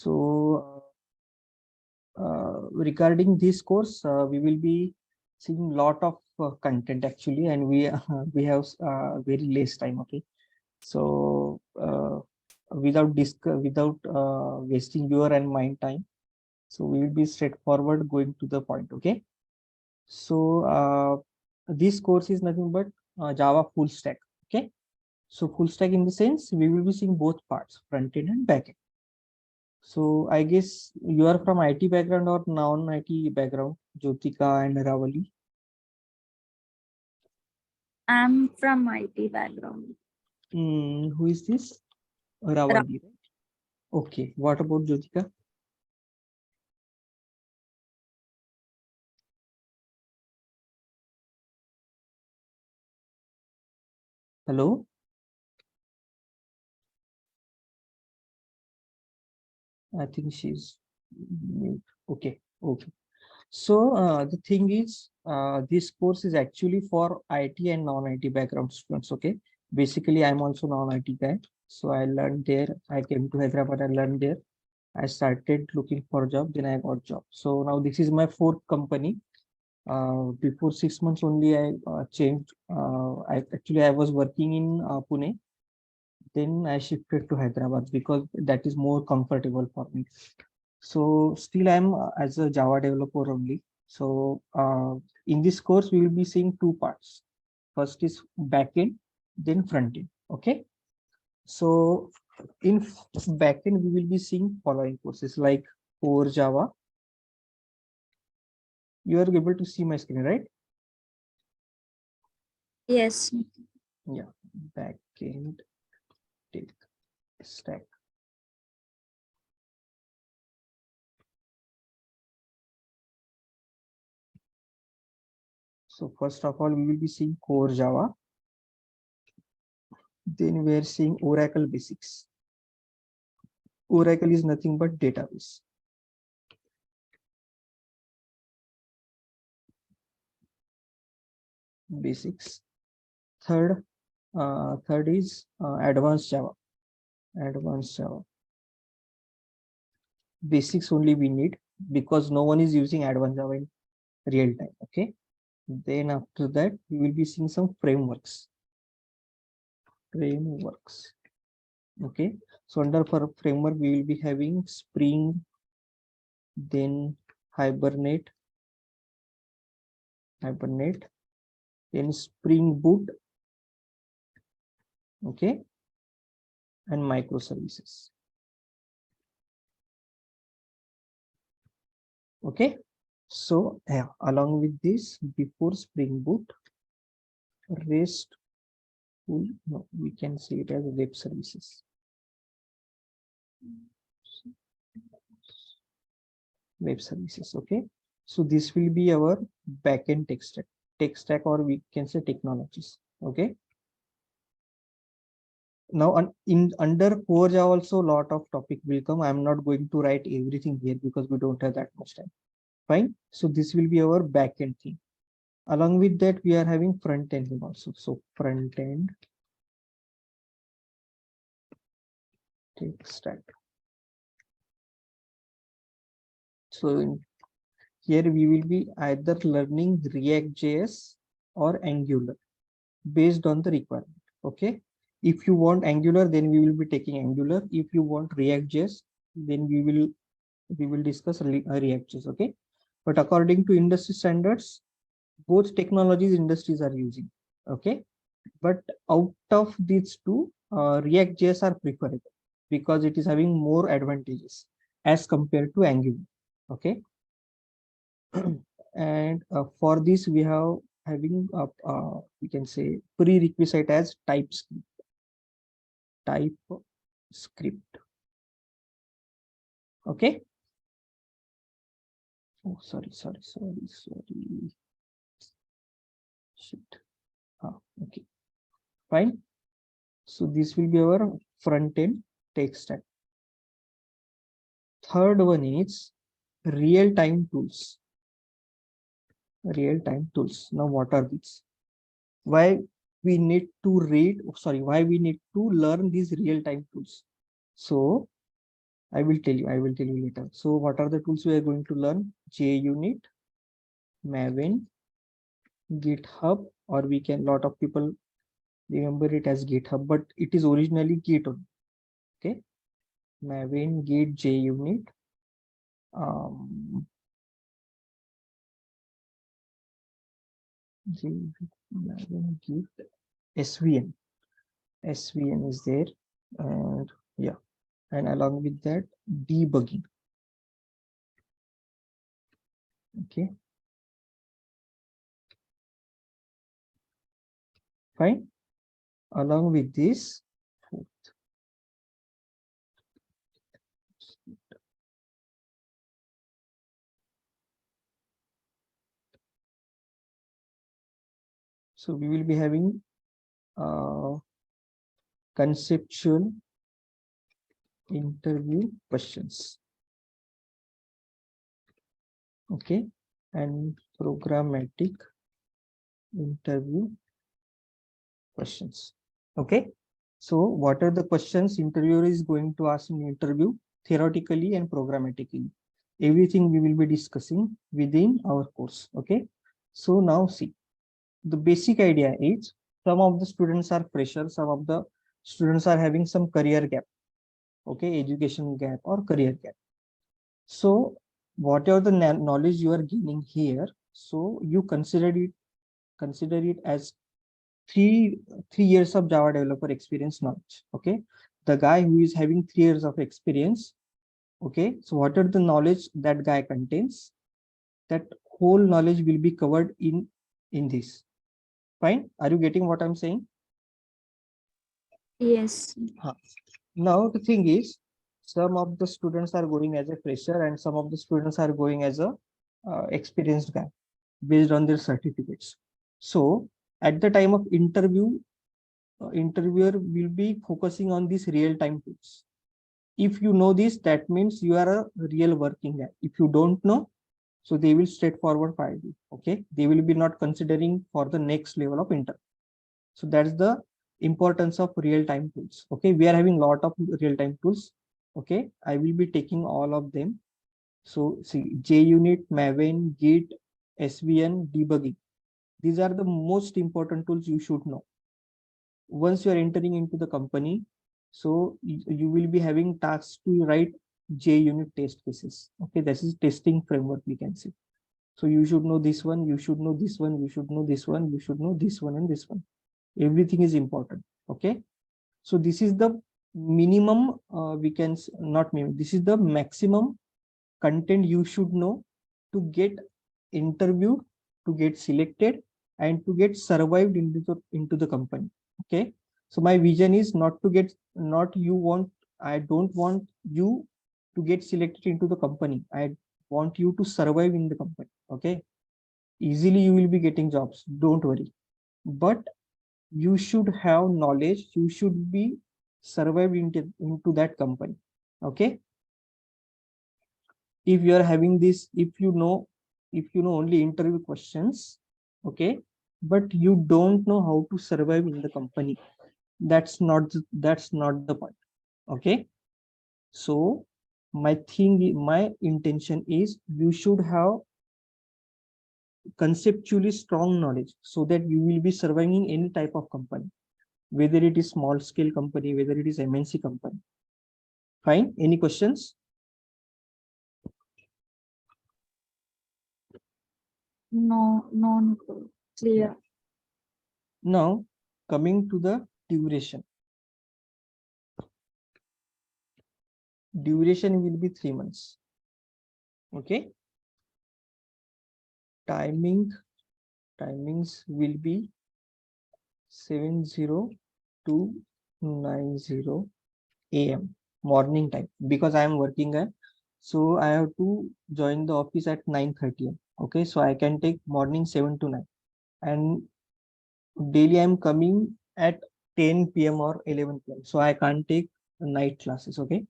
So regarding this course, we will be seeing lot of content actually, and we we have very less time. Okay, so without wasting your and mine time, so we will be straightforward going to the point. Okay, so this course is nothing but Java full stack. Okay, so full stack in the sense we will be seeing both parts, front end and back end. So I guess you are from IT background or non-IT background, Jyotika and Ravali. I'm from IT background. Who is this? Ravali, right? Okay. What about Jyotika? Hello. I think she's mute. Okay. Okay. So the thing is, this course is actually for IT and non-IT background students. Okay. Basically, I'm also non-IT guy. So I learned there. I came to Hyderabad. I learned there. I started looking for a job. Then I got job. So now this is my fourth company. Before 6 months only, I changed. I was working in Pune. Then I shifted to Hyderabad because that is more comfortable for me. So still I'm as a Java developer only. So in this course, we will be seeing two parts. First is backend, then front end. Okay. So in backend, we will be seeing following courses like core Java. You are able to see my screen, right? Yes. Yeah. Backend tech stack. So first of all, we will be seeing core Java. Then we are seeing Oracle basics. Oracle is nothing but database. Basics. Third is advanced Java. Advanced Java. Basics only we need because no one is using advanced Java in real time. Okay. Then after that, we will be seeing some frameworks. Frameworks. Okay. So under for framework, we will be having Spring, then Hibernate, then Spring Boot, okay, and microservices. Okay. So yeah, along with this, before Spring Boot, REST, no, we can say it as web services. Web services. Okay. So this will be our backend tech stack, or we can say technologies. Okay. Now in under core Java also a lot of topic will come. I'm not going to write everything here because we don't have that much time. Fine. So this will be our backend thing. Along with that, we are having front end also. So front end tech stack. So in here we will be either learning React.js or Angular based on the requirement. Okay. If you want Angular, then we will be taking Angular. If you want React.js, then we will discuss React.js. Okay. But according to industry standards, both technologies industries are using. Okay. But out of these two, React.js are preferable because it is having more advantages as compared to Angular. Okay. And for this we have having we can say prerequisite as type script. Okay. Oh, sorry. Shit. Okay, fine. So this will be our front end tech stack. Third one is real-time tools. Real-time tools. Now what are these? Why we need to why we need to learn these real-time tools? So I will tell you. I will tell you later. So what are the tools we are going to learn? JUnit, Maven, GitHub, or we can, lot of people remember it as GitHub, but it is originally Git only. Okay. Maven, Git, JUnit, um, Maven, Git, SVN. SVN is there, and yeah, and along with that, debugging. Okay, fine. Along with this, so we will be having conceptual interview questions. Okay, and programmatic interview questions. Okay, so what are the questions interviewer is going to ask in interview, theoretically and programmatically? Everything we will be discussing within our course. Okay, so now see, the basic idea is some of the students are freshers, some of the students are having some career gap. Okay, education gap or career gap. So whatever the knowledge you are gaining here, so you consider it as three years of Java developer experience knowledge. Okay, the guy who is having 3 years of experience. Okay, so what are the knowledge that guy contains? That whole knowledge will be covered in this. Fine, are you getting what I'm saying? Yes. Now the thing is, some of the students are going as a fresher and some of the students are going as a experienced guy based on their certificates. So at the time of interview, interviewer will be focusing on these real-time tools. If you know this, that means you are a real working guy. If you don't know, so they will straightforward fire you. Okay, they will be not considering for the next level of interview. So that's the importance of real-time tools. Okay, we are having a lot of real-time tools. Okay, I will be taking all of them. So see, JUnit, Maven, Git, SVN, debugging. These are the most important tools you should know. Once you are entering into the company, so you will be having tasks to write JUnit test cases. Okay, this is testing framework, we can say. So you should know this one, you should know this one, you should know this one, you should know this one and this one. Everything is important. Okay, so this is the minimum, we can not minimum, this is the maximum content you should know to get interviewed, to get selected, and to get survived into the company. Okay, so my vision is not to get, not you want, I don't want you to get selected into the company. I want you to survive in the company. Okay, easily you will be getting jobs, don't worry, but you should have knowledge, you should be survived into that company. Okay, if you are having this, if you know only interview questions, okay, but you don't know how to survive in the company, that's not the point. Okay, so my intention is you should have conceptually strong knowledge so that you will be surviving any type of company, whether it is small scale company, whether it is MNC company. Fine, any questions? No, no, Yeah. clear. Now coming to the duration. Duration will be 3 months. Okay, timings will be 7:00 to 9:00 a.m. morning time, because I am working at, so I have to join the office at 9:30 a.m. Okay, so I can take morning 7 to 9, and daily I'm coming at 10 p.m. or 11 p.m. So I can't take night classes. Okay,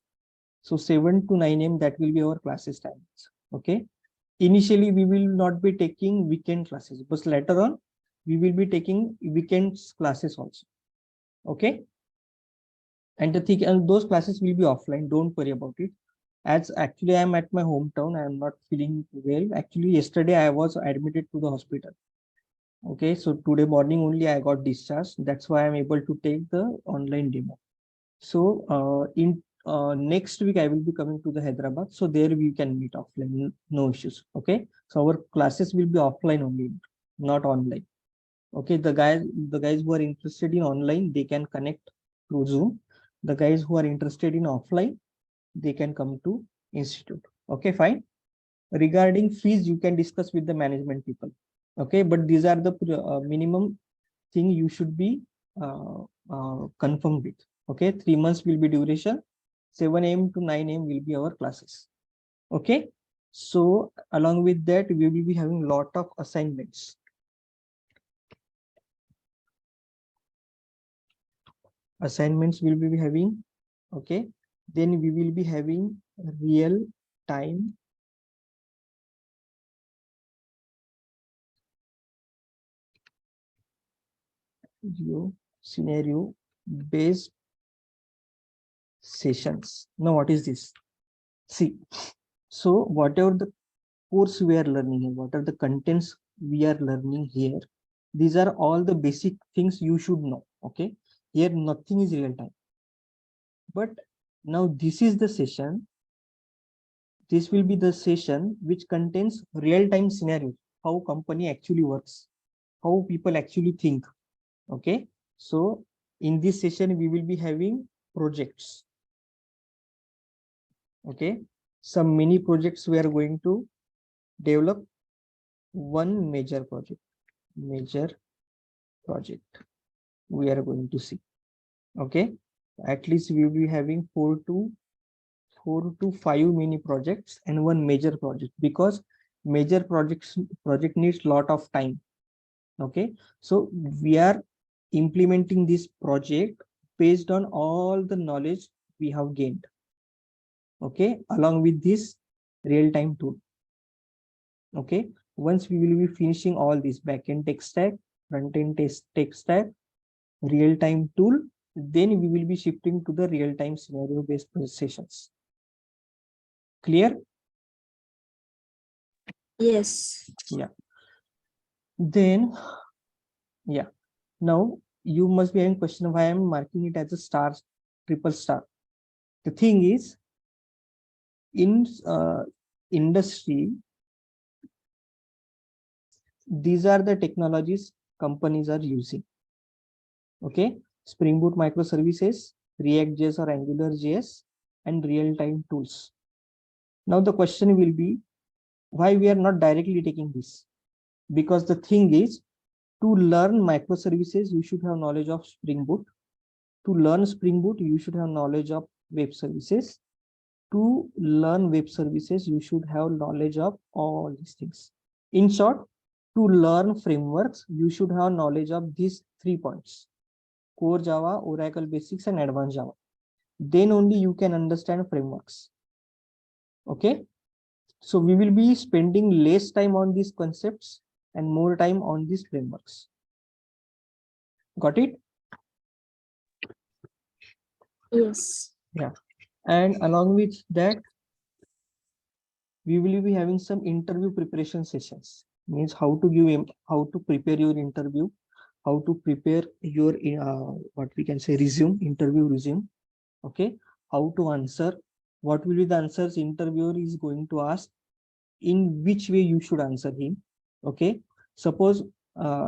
so 7 to 9 a.m. that will be our classes times. Okay, initially we will not be taking weekend classes, but later on we will be taking weekends classes also. Okay, and the thing, and those classes will be offline, don't worry about it. As actually I'm at my hometown, I am not feeling well. Actually, yesterday I was admitted to the hospital. Okay, so today morning only I got discharged. That's why I'm able to take the online demo. So in next week I will be coming to the Hyderabad. So there we can meet offline, no issues. Okay, so our classes will be offline only, not online. Okay, the guys who are interested in online, they can connect through Zoom. The guys who are interested in offline, they can come to institute. Okay, fine. Regarding fees, you can discuss with the management people. Okay, but these are the minimum thing you should be confirmed with. Okay, 3 months will be duration. 7 a.m. to 9 a.m. will be our classes. Okay, so along with that, we will be having lot of assignments. Assignments will be having. Okay, then we will be having real time scenario based sessions. Now, what is this? See, so whatever the course we are learning and what are the contents we are learning here, these are all the basic things you should know. Okay, here nothing is real time, but now this is the session. This will be the session which contains real time scenarios, how company actually works, how people actually think. Okay, so in this session we will be having projects. Okay, some mini projects we are going to develop. One major project we are going to see. Okay, at least we will be having four to five mini projects and one major project, because major project needs lot of time. Okay, so we are implementing this project based on all the knowledge we have gained. Okay, along with this real time tool. Okay, once we will be finishing all this backend tech stack, front end tech stack, real time tool, then we will be shifting to the real time scenario based sessions. Clear? Yes. Yeah. Then, yeah. Now you must be having question why I'm marking it as a star, triple star. The thing is, in industry, these are the technologies companies are using. Okay, Spring Boot microservices, React.js or AngularJS, and real-time tools. Now the question will be, why we are not directly taking this? Because the thing is, to learn microservices, you should have knowledge of Spring Boot. To learn Spring Boot, you should have knowledge of web services. To learn web services, you should have knowledge of all these things. In short, to learn frameworks, you should have knowledge of these 3 points: core Java, Oracle basics, and advanced Java. Then only you can understand frameworks. Okay, so we will be spending less time on these concepts and more time on these frameworks. Got it? Yes. Yeah. And along with that, we will be having some interview preparation sessions. Means how to give, how to prepare your interview, how to prepare your what we can say interview resume. Okay, how to answer, what will be the answers interviewer is going to ask, in which way you should answer him. Okay, suppose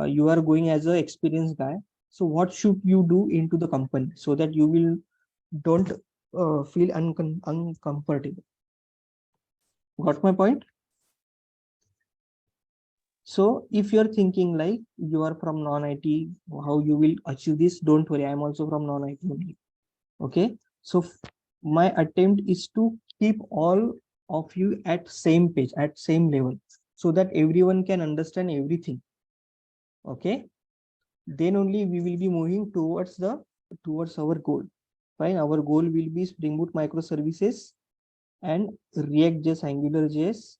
you are going as an experienced guy, so what should you do into the company so that you will don't feel uncomfortable. Got my point? So if you're thinking like you are from non-IT, how you will achieve this, don't worry, I'm also from non-IT only. Okay, so my attempt is to keep all of you at same page, at same level, so that everyone can understand everything. Okay, then only we will be moving towards our goal. Fine, our goal will be Spring Boot microservices and React.js, AngularJS,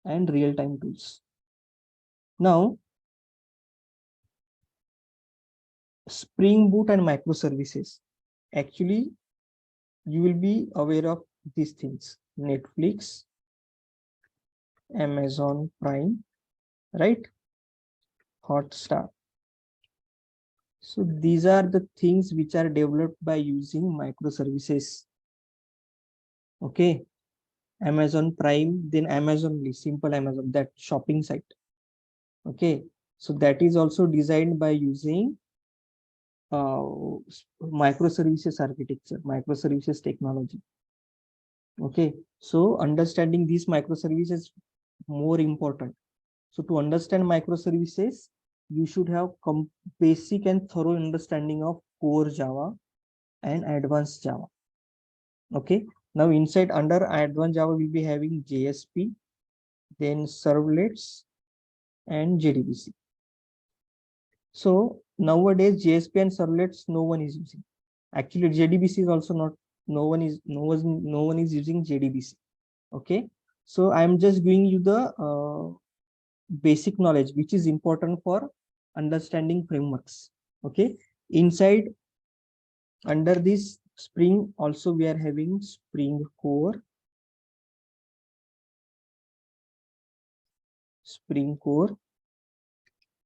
and real-time tools. Now, Spring Boot and microservices. Actually, you will be aware of these things. Netflix, Amazon Prime, right? Hotstar. So these are the things which are developed by using microservices. Okay. Amazon Prime, then Amazon, simple Amazon, that shopping site. Okay. So that is also designed by using microservices architecture, microservices technology. Okay. So understanding these microservices more important. So to understand microservices, you should have basic and thorough understanding of core Java and advanced Java. Okay. Now inside under advanced Java, we'll be having JSP, then servlets and JDBC. So nowadays JSP and servlets no one is using. Actually JDBC is also not, no one is using JDBC. Okay. So I'm just giving you the basic knowledge which is important for understanding frameworks. Okay. Inside under this Spring also we are having Spring Core,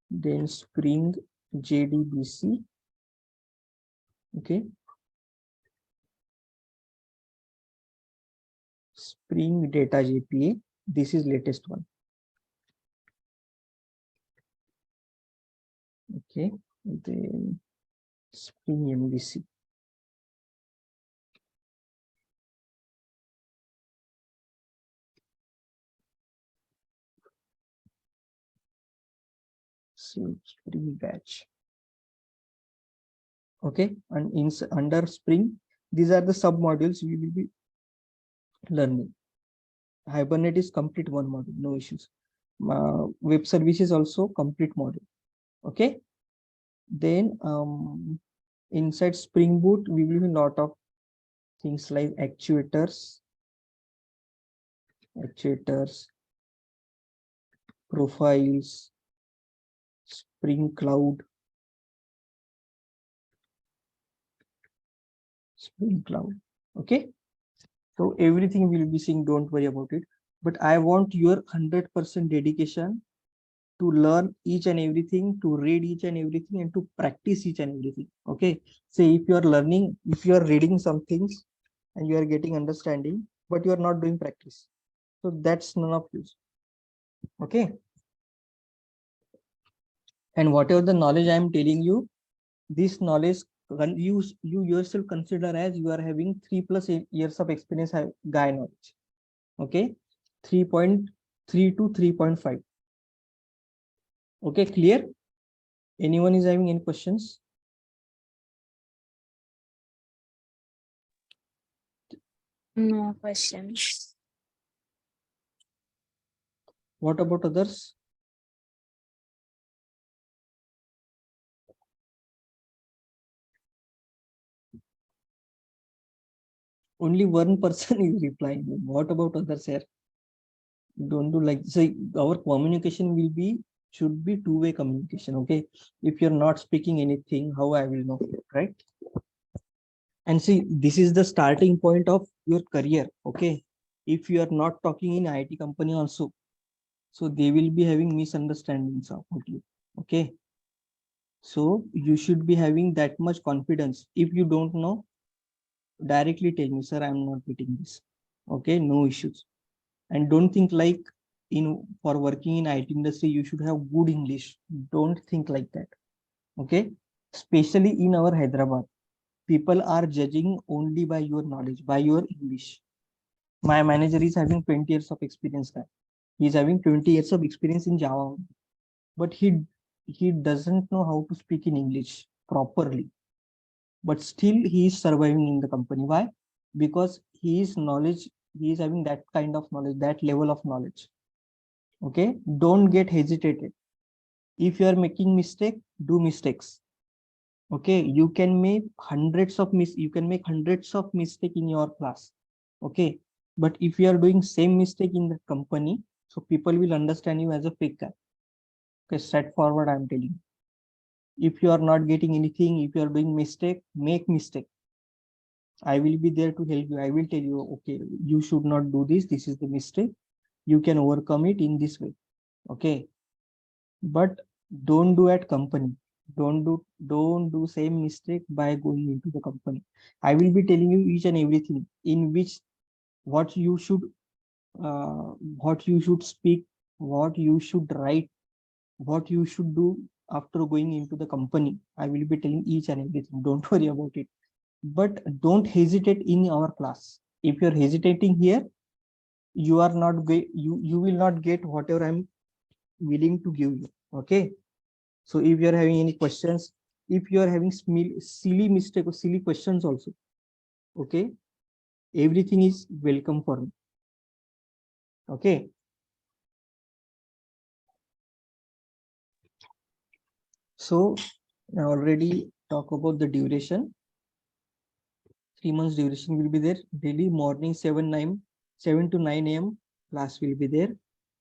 then Spring JDBC. Okay. Spring Data JPA. This is latest one. Okay. Then Spring MVC. So Spring Batch. Okay. And in under Spring, these are the sub modules we will be learning. Hibernate is complete one module, no issues. Web services also complete module. Okay. Then inside Spring Boot, we will have a lot of things like actuators, profiles, Spring Cloud, Okay. So everything will be seeing, don't worry about it. But I want your 100% dedication to learn each and everything, to read each and everything, and to practice each and everything. Okay. Say if you are learning, if you are reading some things and you are getting understanding, but you are not doing practice, so that's none of use. Okay. And whatever the knowledge I am telling you, this knowledge you yourself consider as you are having 3+ years of experience guy knowledge. Okay. 3.3 to 3.5. Okay, clear? Anyone is having any questions? No questions. What about others? Only one person is replying. What about others here? Don't do like, so our communication should be two-way communication. Okay. If you're not speaking anything, how I will know, right? And see, this is the starting point of your career. Okay. If you are not talking in IT company also, so they will be having misunderstandings about you. Okay. So you should be having that much confidence. If you don't know, directly tell me, sir, I'm not getting this. Okay, no issues. And don't think like for working in IT industry, you should have good English. Don't think like that. Okay. Especially in our Hyderabad, people are judging only by your knowledge, by your English. My manager is having 20 years of experience. He's having 20 years of experience in Java, but he doesn't know how to speak in English properly. But still he is surviving in the company. Why? Because his knowledge, he is having that kind of knowledge, that level of knowledge. Okay. Don't get hesitated. If you are making mistake, do mistakes. Okay. You can make hundreds of mistake in your class. Okay. But if you are doing same mistake in the company, so people will understand you as a fake guy. Okay. Straightforward, I'm telling you. If you are not getting anything, if you are doing mistake, make mistake. I will be there to help you. I will tell you, okay, you should not do this. This is the mistake. You can overcome it in this way. Okay. But don't do at company. Don't do same mistake by going into the company. I will be telling you each and everything in which what you should what you should speak, what you should write, what you should do after going into the company. I will be telling each and everything. Don't worry about it. But don't hesitate in our class. If you're hesitating here, you are not you will not get whatever I'm willing to give you. Okay. So if you're having any questions, if you're having silly mistake or silly questions also, okay, everything is welcome for me. Okay. So I already talk about the duration. 3 months duration will be there. Daily morning 7 to 9 a.m. class will be there.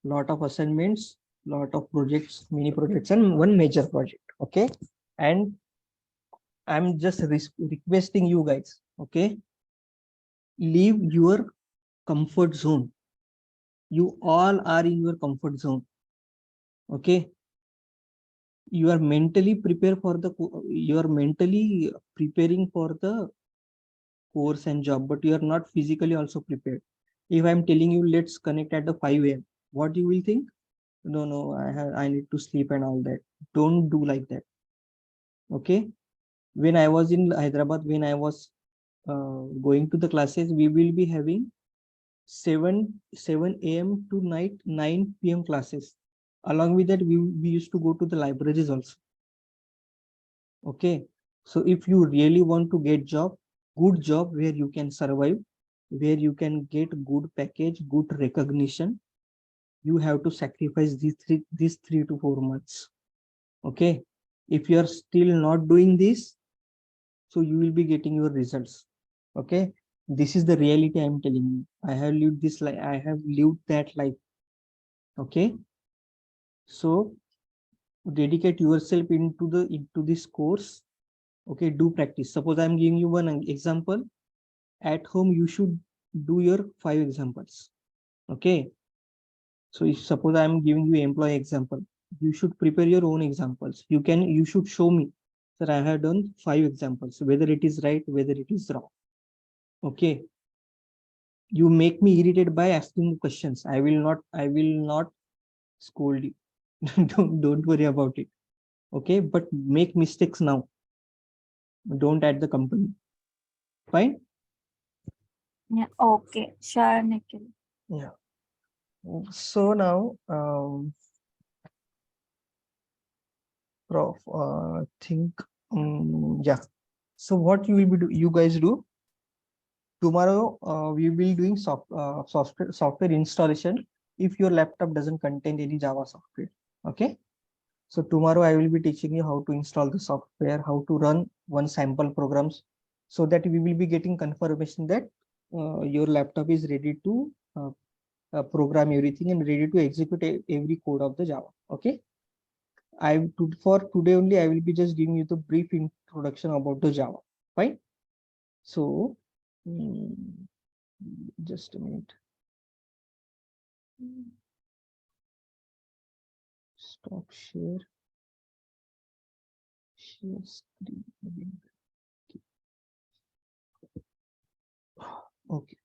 Lot of assignments, lot of projects, mini projects, and one major project. Okay. And I'm just requesting you guys, okay, leave your comfort zone. You all are in your comfort zone. Okay. You are mentally prepared for the, you are mentally preparing for the course and job, but you are not physically also prepared. If I'm telling you, let's connect at the 5 a.m., what you will think? No, I need to sleep and all that. Don't do like that. Okay. When I was in Hyderabad, when I was going to the classes, we will be having 7 a.m. to night 9 p.m. classes. Along with that, we used to go to the libraries also. Okay. So if you really want to get good job where you can survive, where you can get good package, good recognition, you have to sacrifice these 3 to 4 months. Okay. If you are still not doing this, so you will be getting your results. Okay. This is the reality I'm telling you. I have lived this life. I have lived that life. Okay. So dedicate yourself into this course. Okay. Do practice. Suppose I'm giving you one example. At home, you should do your 5 examples. Okay. So if suppose I'm giving you employee example, you should prepare your own examples. You should show me that I have done 5 examples, whether it is right, whether it is wrong. Okay. You make me irritated by asking questions. I will not scold you. don't worry about it. Okay. But make mistakes now. Don't at the company. Fine. Yeah, okay. Sure, Nikhil. Yeah. So now, Prof, think, yeah. So what you will be you guys do tomorrow? We will doing software installation. If your laptop doesn't contain any Java software, okay. So tomorrow I will be teaching you how to install the software, how to run one sample programs, so that we will be getting confirmation that your laptop is ready to program everything and ready to execute every code of the Java. Okay. For today only, I will be just giving you the brief introduction about the Java. Fine. So just a minute. Stop share. Share screen again. Okay.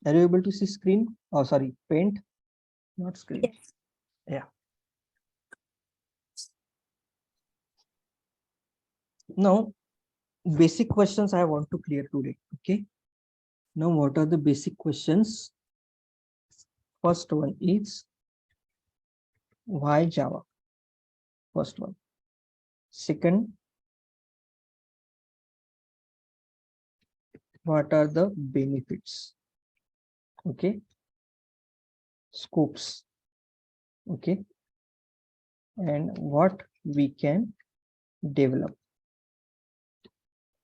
Are you able to see screen? Oh, sorry, paint, not screen. Yes. Yeah. Now, basic questions I want to clear today. Okay. Now, what are the basic questions? First one is why Java? First one. Second, what are the benefits? Okay. Scopes. Okay. And what we can develop.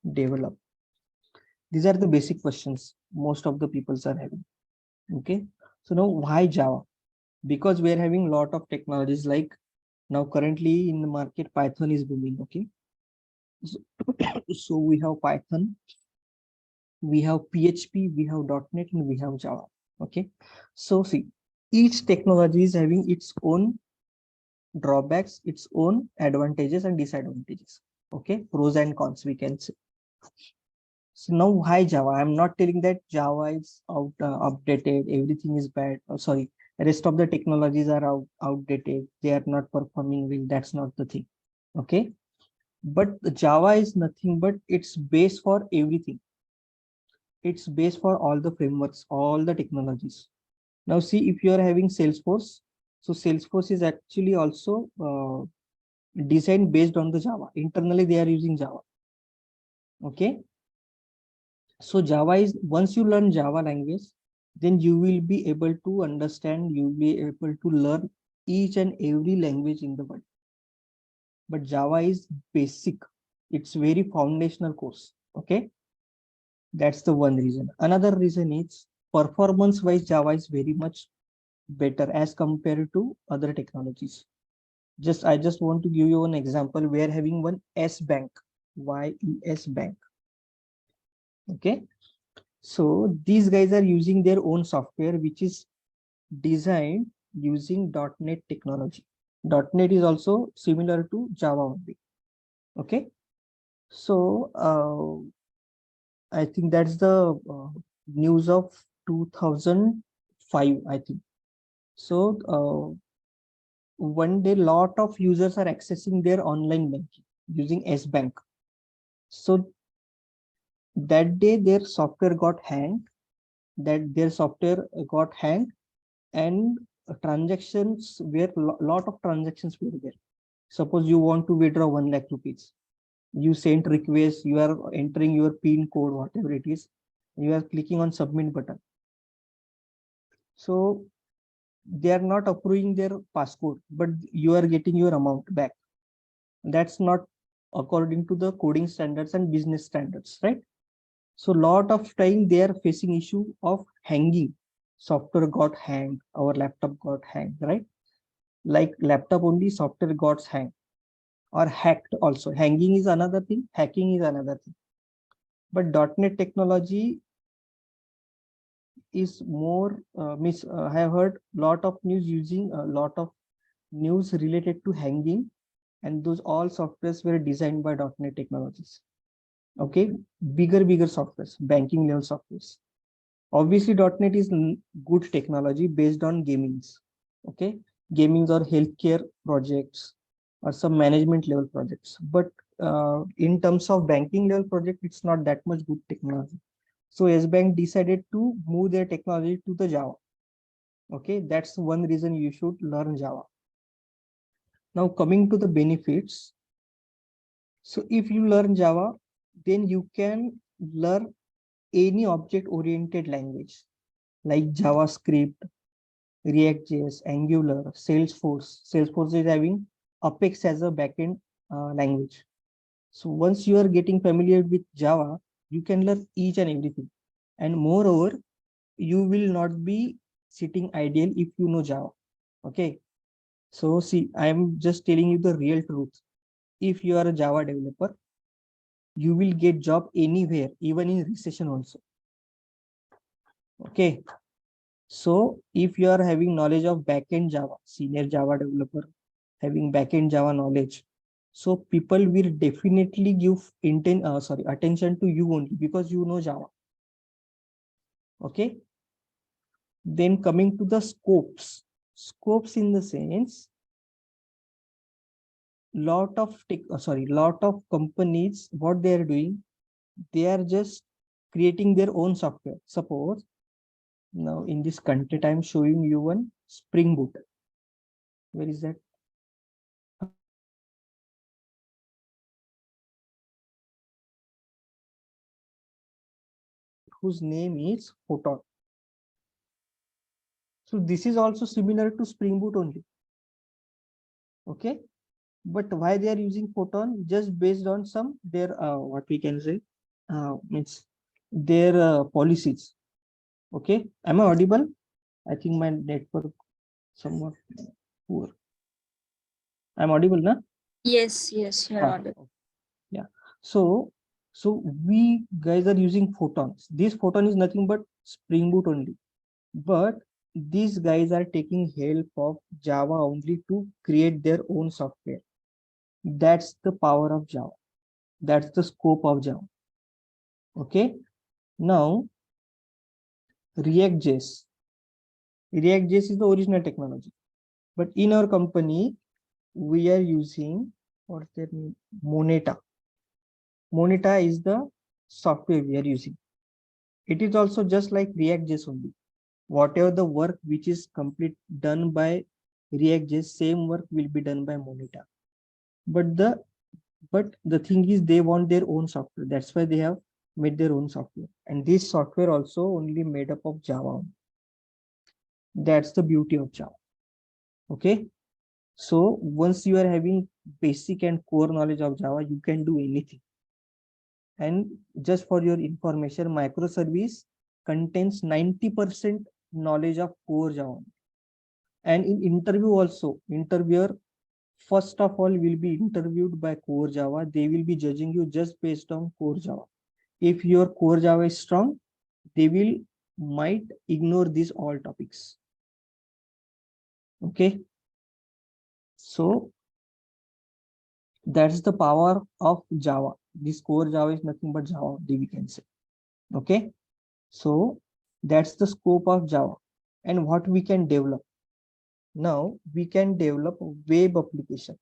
These are the basic questions most of the peoples are having. Okay. So now why Java? because we are having a lot of technologies. Like now currently in the market, Python is booming. Okay. So, so we have Python, we have PHP, we have .NET, and we have Java. Okay. So see, each technology is having its own drawbacks, its own advantages and disadvantages. Okay. Pros and cons, we can say. So now why Java? I'm not telling that Java is outdated, everything is bad. Oh, sorry, rest of the technologies are outdated. They are not performing well. That's not the thing. Okay. But the Java is nothing but it's base for everything. It's base for all the frameworks, all the technologies. Now see, if you are having Salesforce, so Salesforce is actually also designed based on the Java. Internally, they are using Java. Okay. So Java is, once you learn Java language, then you will be able to understand, you will be able to learn each and every language in the world. But Java is basic. It's very foundational course. Okay. That's the one reason. Another reason is performance wise, Java is very much better as compared to other technologies. I just want to give you an example. We are having one S bank, YES bank. Okay. So these guys are using their own software, which is designed using .NET technology. .NET is also similar to Java only. Okay. So I think that's the news of 2005, I think. So one day, lot of users are accessing their online banking using S Bank. So that day their software got hanged, and transactions were, lot of transactions were there. Suppose you want to withdraw 1 lakh rupees. You send request, you are entering your PIN code, whatever it is. You are clicking on submit button. So they are not approving their passcode, but you are getting your amount back. That's not according to the coding standards and business standards, right? So lot of time they are facing issue of hanging. Software got hanged, our laptop got hanged, right? Like laptop only, software got hanged or hacked also. Hanging is another thing, hacking is another thing. But .NET technology is more, I have heard lot of news using a lot of news related to hanging, and those all softwares were designed by .NET technologies. Okay, bigger softwares, banking level softwares. Obviously, .NET is good technology based on gamings. Okay, gamings or healthcare projects or some management level projects. But in terms of banking level project, it's not that much good technology. So S Bank decided to move their technology to the Java. Okay, that's one reason you should learn Java. Now coming to the benefits. So if you learn Java, then you can learn any object-oriented language like JavaScript, React.js, Angular, Salesforce. Salesforce is having Apex as a backend language. So once you are getting familiar with Java, you can learn each and everything. And moreover, you will not be sitting idle if you know Java. Okay. So see, I am just telling you the real truth. If you are a Java developer, you will get job anywhere, even in recession also. Okay. So if you are having knowledge of backend Java, senior Java developer, having backend Java knowledge, so people will definitely give attention to you only because you know Java. Okay. Then coming to the scopes in the sense, lot of companies, what they are doing, they are just creating their own software. Suppose now in this content, I'm showing you one Spring Boot. Where is that? Whose name is Photon. So this is also similar to Spring Boot only. Okay. But why they are using Photon? Just based on some their what we can say means their policies. Okay. Am I audible? I think my network. somewhat poor. I'm audible, na? Yes, yes, you're Ah, audible. yeah. So we guys are using photons. This photon is nothing but Spring Boot only. But these guys are taking help of Java only to create their own software. That's the power of Java. That's the scope of Java. Okay. Now React.js. React.js is the original technology. But in our company, we are using what's their name? Moneta. Moneta is the software we are using. It is also just like React.js only. Whatever the work which is complete done by React.js, same work will be done by Moneta. But the thing is they want their own software. That's why they have made their own software. And this software also only made up of Java. That's the beauty of Java. Okay. So once you are having basic and core knowledge of Java, you can do anything. And just for your information, microservice contains 90% knowledge of core Java. And in interview also, interviewer first of all will be interviewed by core Java. They will be judging you just based on core Java. If your core Java is strong, they will might ignore these all topics. Okay. So that's the power of Java. This core Java is nothing but Java, we can say. Okay. So that's the scope of Java and what we can develop. Now we can develop web application.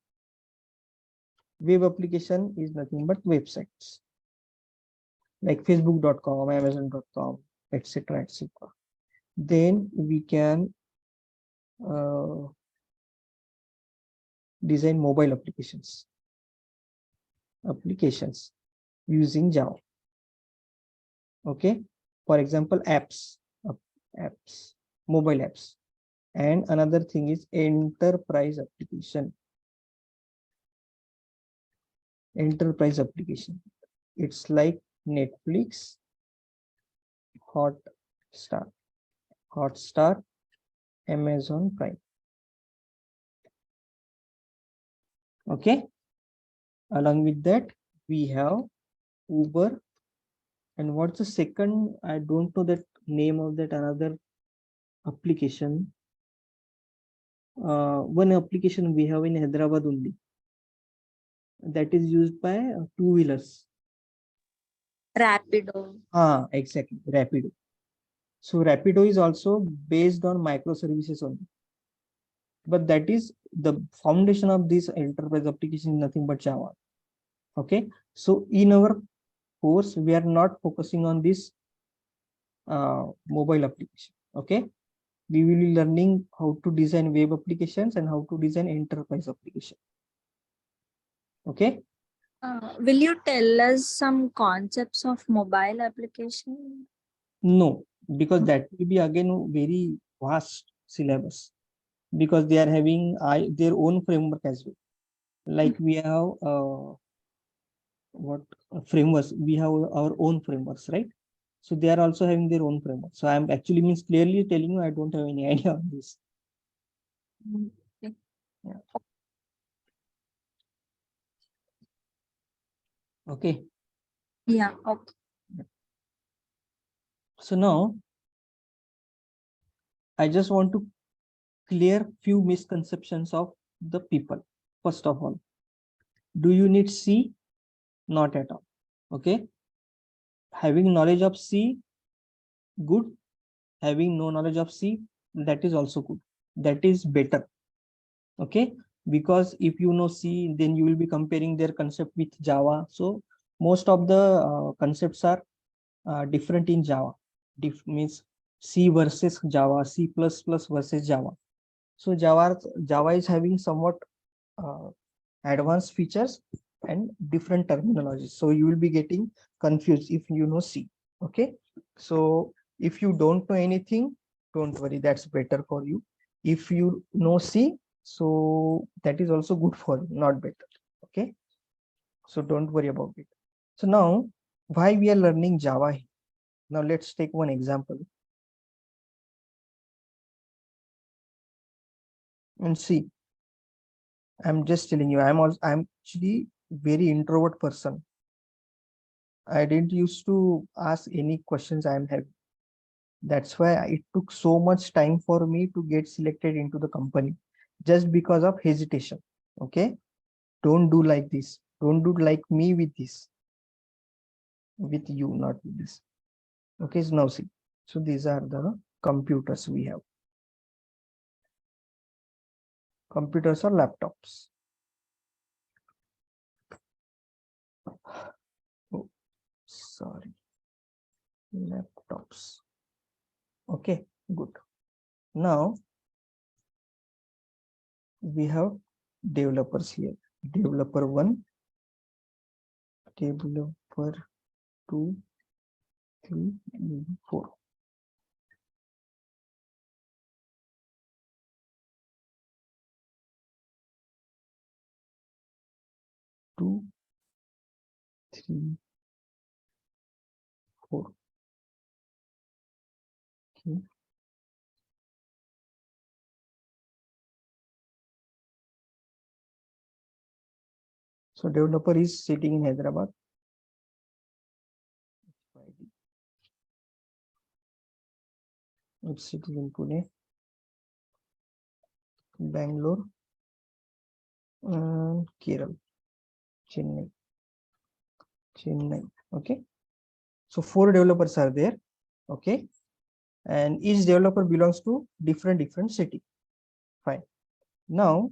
Web application is nothing but websites like facebook.com, amazon.com, etc., etc. Then we can uh, design mobile applications using Java. Okay. For example, apps, mobile apps. And another thing is enterprise application. Enterprise application. It's like Netflix, Hotstar, Hotstar, Amazon Prime. Okay. Along with that, we have Uber. And what's the second? I don't know that name of that another application. One application we have in Hyderabad only that is used by two-wheelers. Rapido. Exactly, Rapido. So Rapido is also based on microservices only. But that is the foundation of this enterprise application is nothing but Java. Okay. So in our course, we are not focusing on this mobile application. Okay. We will be learning how to design web applications and how to design enterprise application. Okay. Will you tell us some concepts of mobile application? No, because that will be again very vast syllabus because they are having their own framework as well. Like we have what frameworks, we have our own frameworks, right? So they are also having their own framework. So I'm actually means clearly telling you I don't have any idea on this. Okay. Yeah. Okay. Yeah. Okay. So now I just want to clear few misconceptions of the people. First of all, do you need C? Not at all. Okay. Having knowledge of C, good. Having no knowledge of C, that is also good. That is better. Okay. Because if you know C, then you will be comparing their concept with Java. So most of the concepts are different in Java. Means C versus Java, C++ versus Java. So Java is having somewhat uh, advanced features and different terminologies. So you will be getting confused if you know C. Okay. So if you don't know anything, don't worry, that's better for you. If you know C, so that is also good for you, not better. Okay. So don't worry about it. So now why we are learning Java? Now let's take one example. And see, I'm just telling you, I'm actually very introvert person. I didn't used to ask any questions I'm having. That's why it took so much time for me to get selected into the company, just because of hesitation. Okay, don't do like this. Don't do like me with this. With you, not with this. Okay, so now see. So these are the computers we have. Computers or laptops. Oh, sorry, laptops. Okay, good. Now we have developers here. Developer 1, developer 2, 3, 4. Two, three, 4. Okay. So developer is sitting in Hyderabad. It's sitting in Pune, Bangalore, and Kerala, Chennai. Okay. So 4 developers are there. Okay. And each developer belongs to different city. Fine. Now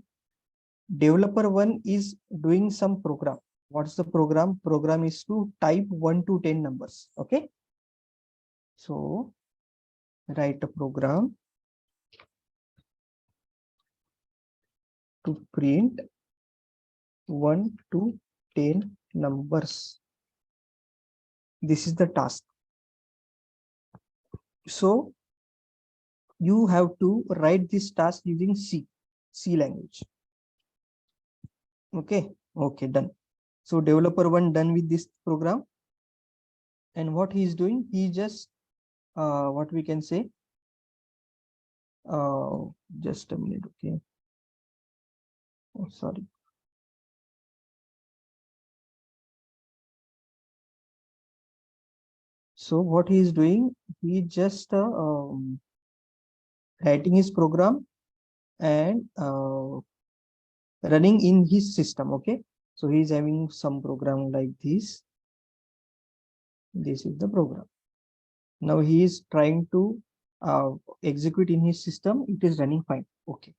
developer 1 is doing some program. What's the program? Program is to type 1 to 10 numbers. Okay. So write a program to print 1 to 10 numbers. This is the task. So you have to write this task using C language. Okay. Okay, done. So developer 1 done with this program. And what he is doing, he just what we can say, just a minute. Okay. Oh, sorry. So what he is doing, he just writing his program and running in his system. Okay. So he is having some program like this. This is the program. Now he is trying to execute in his system. It is running fine. Okay.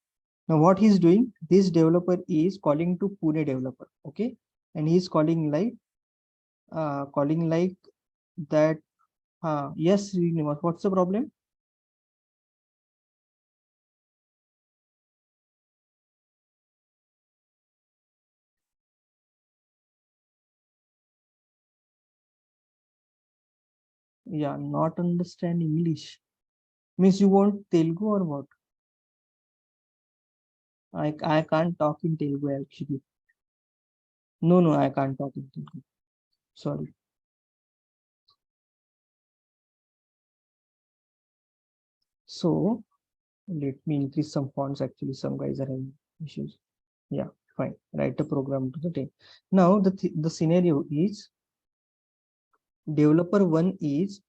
Now what he is doing, this developer is calling to Pune developer. Okay. And he is calling like that. Yes, Srinivas, what's the problem? Yeah, not understand English. Means you want Telugu or what? I can't talk in Telugu actually. No, I can't talk in Telugu. Sorry. So let me increase some fonts. Actually, some guys are having issues. Yeah, fine. Write a program to the day. Now the scenario is developer 1 is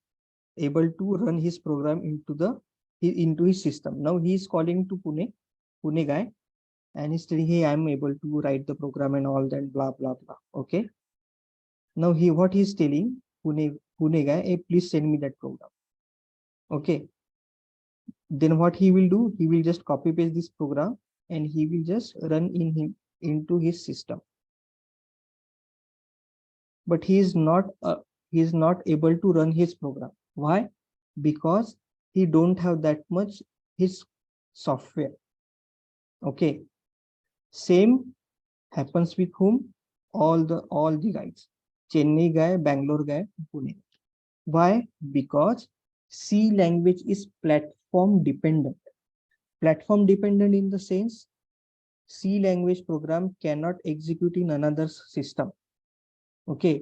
able to run his program into his system. Now he is calling to Pune guy, and he's telling, hey, I'm able to write the program and all that, blah blah blah. Okay. Now what he's telling Pune guy, hey, please send me that program. Okay. Then what he will do, he will just copy paste this program and he will just run into his system. But he is not able to run his program. Why? Because he don't have that much his software. Okay. Same happens with whom? All the guys. Chennai guy, Bangalore guy, Pune. Why? Because C language is platform dependent. Platform dependent in the sense C language program cannot execute in another system. Okay.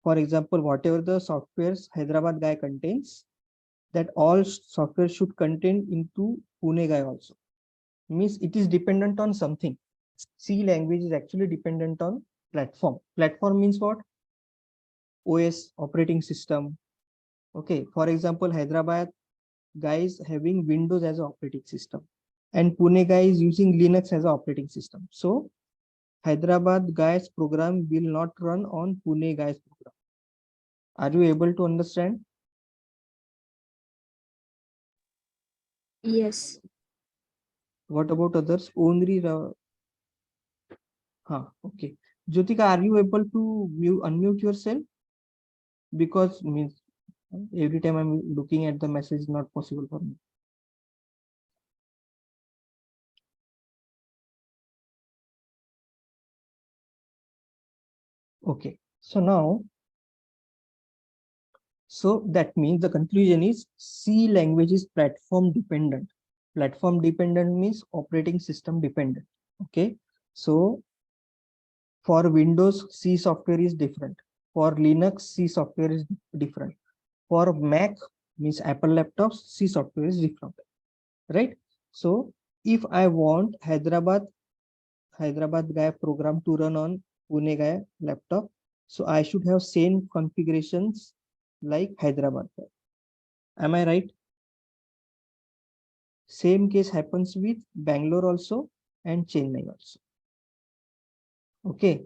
For example, whatever the softwares Hyderabad guy contains, that all software should contain into Pune guy also. Means it is dependent on something. C language is actually dependent on platform. Platform means what? OS, operating system. Okay, for example, Hyderabad guy is having Windows as an operating system, and Pune guy is using Linux as an operating system. So Hyderabad guy's program will not run on Pune guy's program. Are you able to understand? Yes. What about others? Only okay. Jyotika, are you able to unmute yourself? Because means every time I'm looking at the message, not possible for me. Okay. So now, so that means the conclusion is C language is platform dependent. Platform dependent means operating system dependent. Okay. So for Windows, C software is different. For Linux, C software is different. For Mac, means Apple laptops, C software is different. Right? So if I want Hyderabad guy program to run on Pune guy laptop, so I should have same configurations like Hyderabad guy. Am I right? Same case happens with Bangalore also and Chennai also. Okay.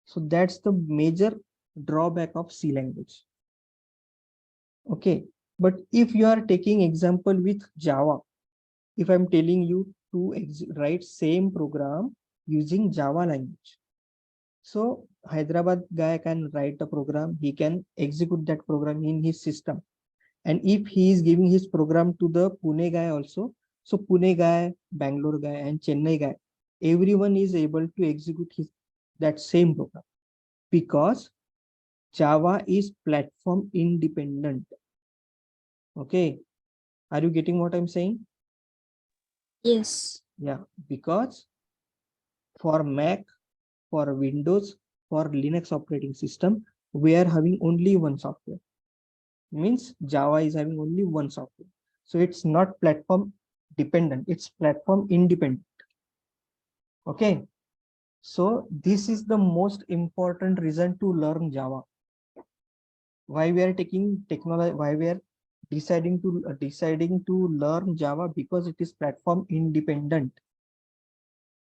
So that's the major drawback of C language. Okay. But if you are taking example with Java, if I'm telling you to write same program using Java language, so Hyderabad guy can write a program, he can execute that program in his system. And if he is giving his program to the Pune guy also, so Pune guy, Bangalore guy, and Chennai guy, everyone is able to execute that same program because Java is platform independent. Okay. Are you getting what I'm saying? Yes. Yeah, because for Mac, for Windows, for Linux operating system, we are having only one software. Means Java is having only one software. So it's not platform dependent, it's platform independent. Okay. So this is the most important reason to learn Java. Why we are taking technology, why we are deciding to learn Java, because it is platform independent.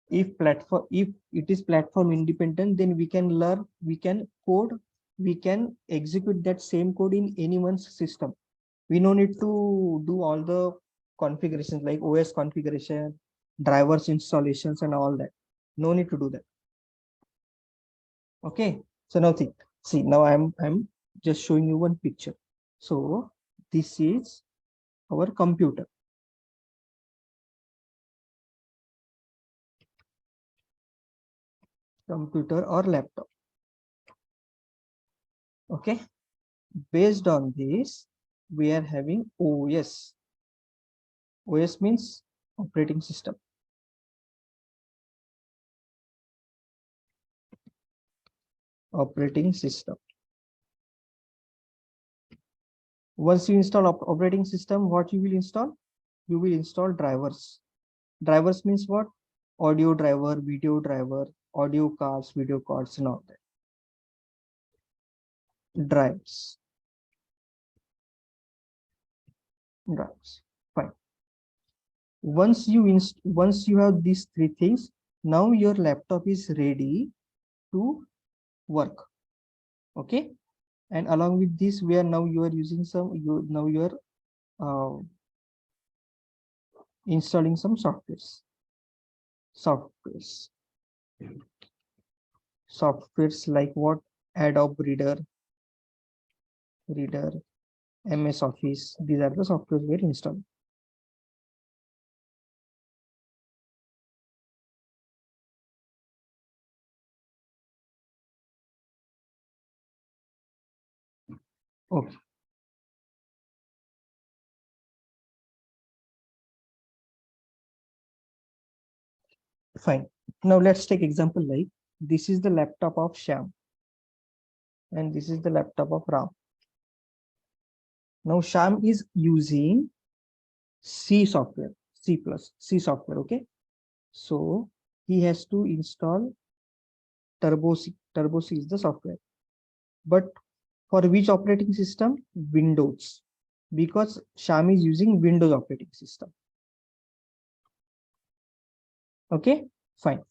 If it is platform independent, then we can learn, we can code, we can execute that same code in anyone's system. We no need to do all the configurations like OS configuration, drivers installations, and all that. No need to do that. Okay. So now see now I'm just showing you one picture. So this is our computer or laptop. Okay. Based on this, we are having OS. OS means operating system. Operating system. Once you install operating system, what you will install? You will install drivers. Drivers means what? Audio driver, video driver, audio cards, video cards, and all that. Drives. Drives. Fine. Once you have these three things, now your laptop is ready to work. Okay. And along with this, we are now you are using some you are installing some softwares. Softwares like what? Adobe Reader, MS Office. These are the softwares we're installing. Okay. Fine. Now let's take example like this is the laptop of Shyam and this is the laptop of Ram. Now Shyam is using C software, C software. Okay. So he has to install Turbo C. Turbo C is the software. But for which operating system? Windows. Because Sham is using Windows operating system. Okay, fine.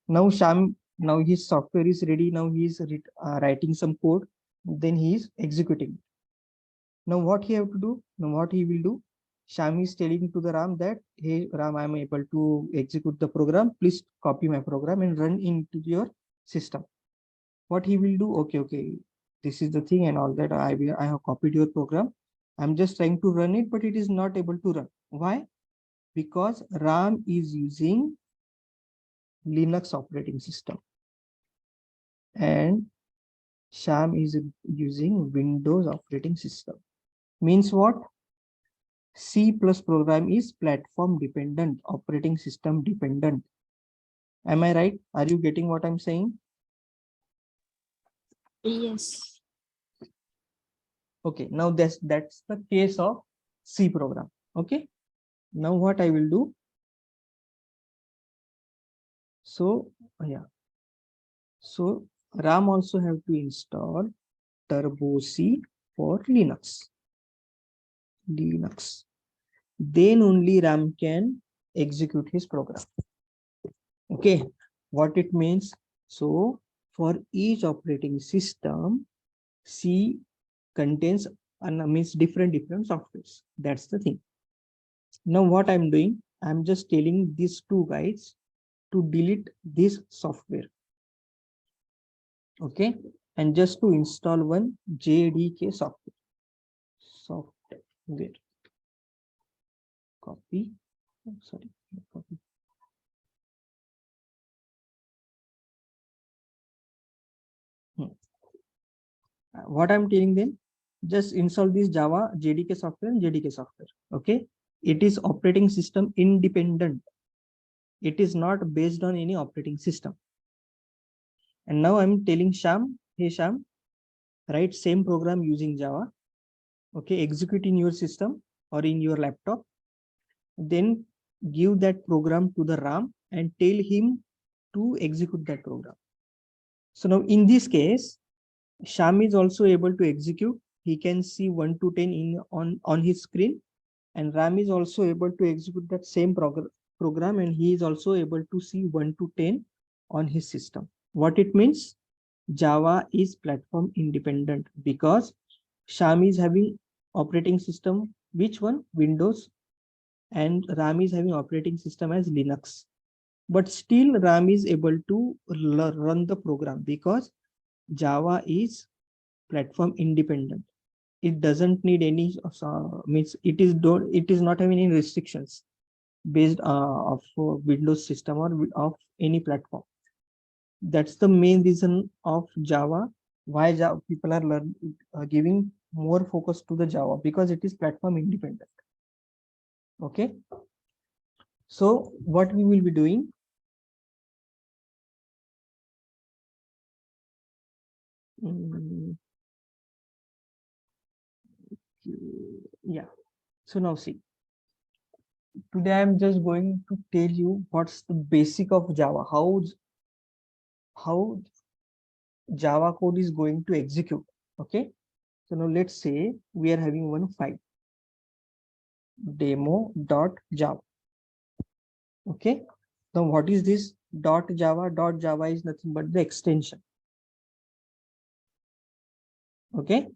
Now his software is ready. Now he is writing some code. Then he is executing. Now what he have to do? Now what he will do? Sham is telling to the RAM that, hey RAM, I am able to execute the program. Please copy my program and run into your system. What he will do? Okay, this is the thing and all that. I have copied your program. I'm just trying to run it, but it is not able to run. Why? Because RAM is using Linux operating system and Sham is using Windows operating system. Means what? C plus program is platform dependent, operating system dependent. Am I right? Are you getting what I'm saying? Yes. Okay, now that's the case of C program. Okay, now what I will do? So yeah, so RAM also have to install Turbo C for Linux. Then only RAM can execute his program. Okay, what it means? So for each operating system, C contains means different softwares. That's the thing. Now what I'm doing, I'm just telling these two guys to delete this software. Okay, and just to install one JDK software. Copy. Sorry, copy. What I'm telling them, just install this Java JDK software and JDK software. Okay, it is operating system independent. It is not based on any operating system. And now I'm telling Sham, hey Sham, write same program using Java. Okay, execute in your system or in your laptop. Then give that program to the RAM and tell him to execute that program. So now in this case, Sham is also able to execute. He can see 1 to 10 on his screen, and RAM is also able to execute that same program, and he is also able to see 1 to 10 on his system. What it means? Java is platform independent because Sham is having operating system, which one? Windows, and RAM is having operating system as Linux. But still RAM is able to run the program because Java is platform independent. It doesn't need any means it is not having any restrictions based of Windows system or of any platform. That's the main reason of Java, why Java people are giving more focus to the Java, because it is platform independent. Okay, so what we will be doing, yeah. So now see, today I'm just going to tell you what's the basic of Java, how Java code is going to execute. Okay, so now let's say we are having one file, demo.java. Okay, now what is this .java? .java is nothing but the extension. Okay,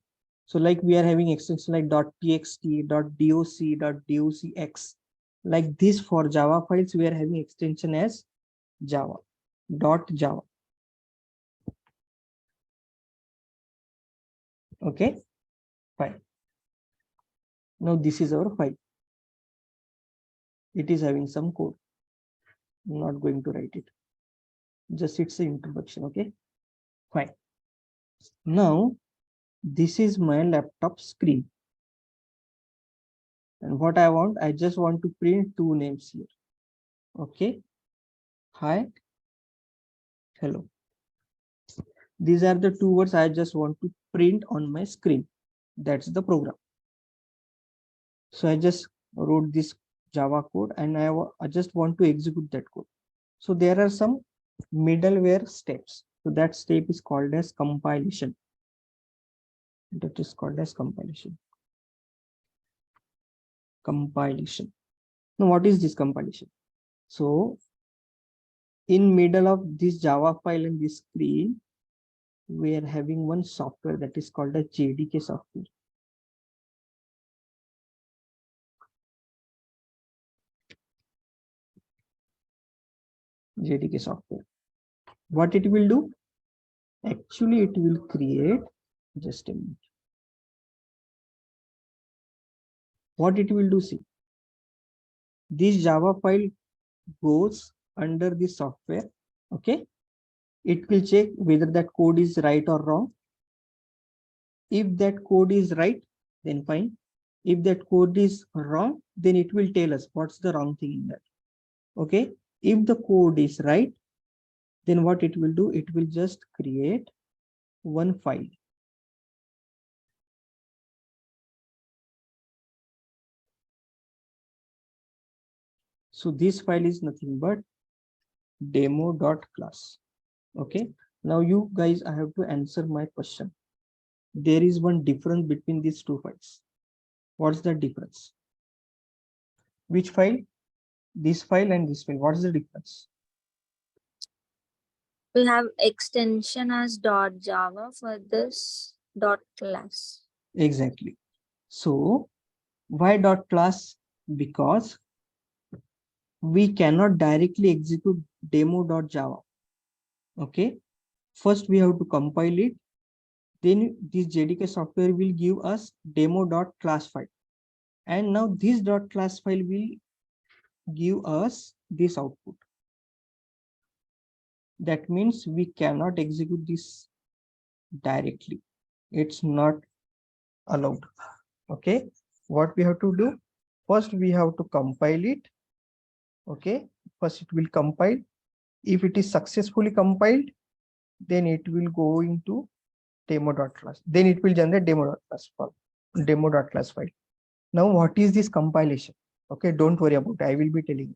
so like we are having extension like .txt, .doc, .docx. Like this for Java files, we are having extension as Java, .java. Okay, fine. Now this is our file. It is having some code. I'm not going to write it. Just it's an introduction. Okay, fine. Now this is my laptop screen. And what I just want to print two names here. Okay, hi, hello. These are the two words I just want to print on my screen. That's the program. So I just wrote this Java code and I just want to execute that code. So there are some middleware steps. So that step is called as compilation. That is called as compilation. Compilation. Now, what is this compilation? So in middle of this Java file and this screen, we are having one software that is called a JDK software. JDK software. What it will do? Actually, it will create, just a minute. What it will do, see, this Java file goes under the software. Okay, it will check whether that code is right or wrong. If that code is right, then fine. If that code is wrong, then it will tell us what's the wrong thing in that. Okay, if the code is right, then what it will do, it will just create one file. So this file is nothing but demo.class. Okay, now you guys, I have to answer my question. There is one difference between these two files. What's the difference? Which file? This file and this file. What's the difference? We have extension as .java for this .class. Exactly. So why .class? Because we cannot directly execute demo.java. Okay. First we have to compile it. Then this JDK software will give us demo.class file. And now this .class file will give us this output. That means we cannot execute this directly. It's not allowed. Okay, what we have to do? First we have to compile it. Okay, first it will compile. If it is successfully compiled, then it will go into demo.class. Then it will generate demo.class file. Demo.class file. Now what is this compilation? Okay, don't worry about it. I will be telling you.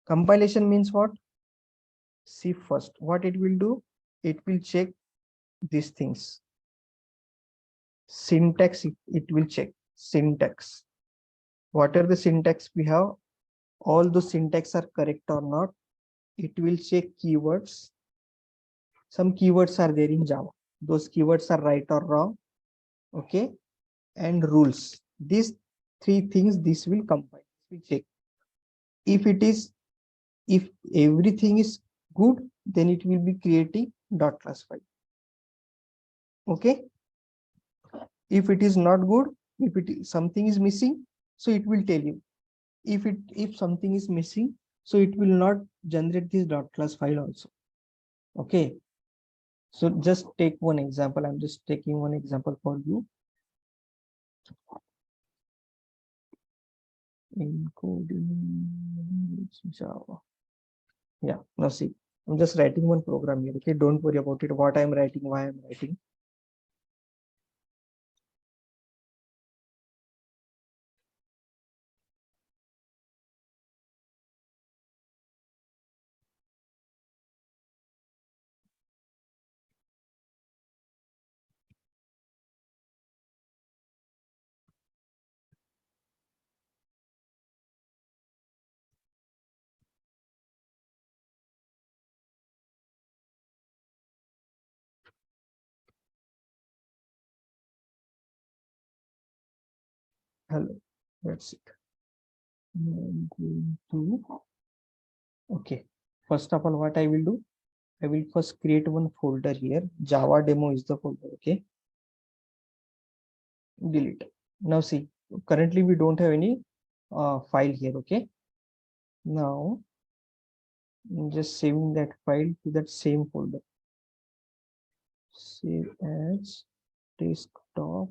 Compilation means what? See first what it will do. It will check these things. Syntax, it will check syntax. What are the syntax we have? All the syntax are correct or not. It will check keywords. Some keywords are there in Java. Those keywords are right or wrong. Okay, and rules. These three things this will compile. We check. If it is, if everything is good, then it will be creating .class file. Okay. If it is not good, if it is, something is missing, so it will tell you. If something is missing, so it will not generate this .class file also. Okay. So just take one example. I'm just taking one example for you. Encoding Java. Yeah, now see, I'm just writing one program here. Okay, don't worry about it. What I'm writing, why I'm writing. Hello, that's it. I'm going to, okay, first of all, what I will do, I will first create one folder here. Java demo is the folder. Okay, delete. Now see, currently we don't have any file here. Okay, now I'm just saving that file to that same folder. Save as desktop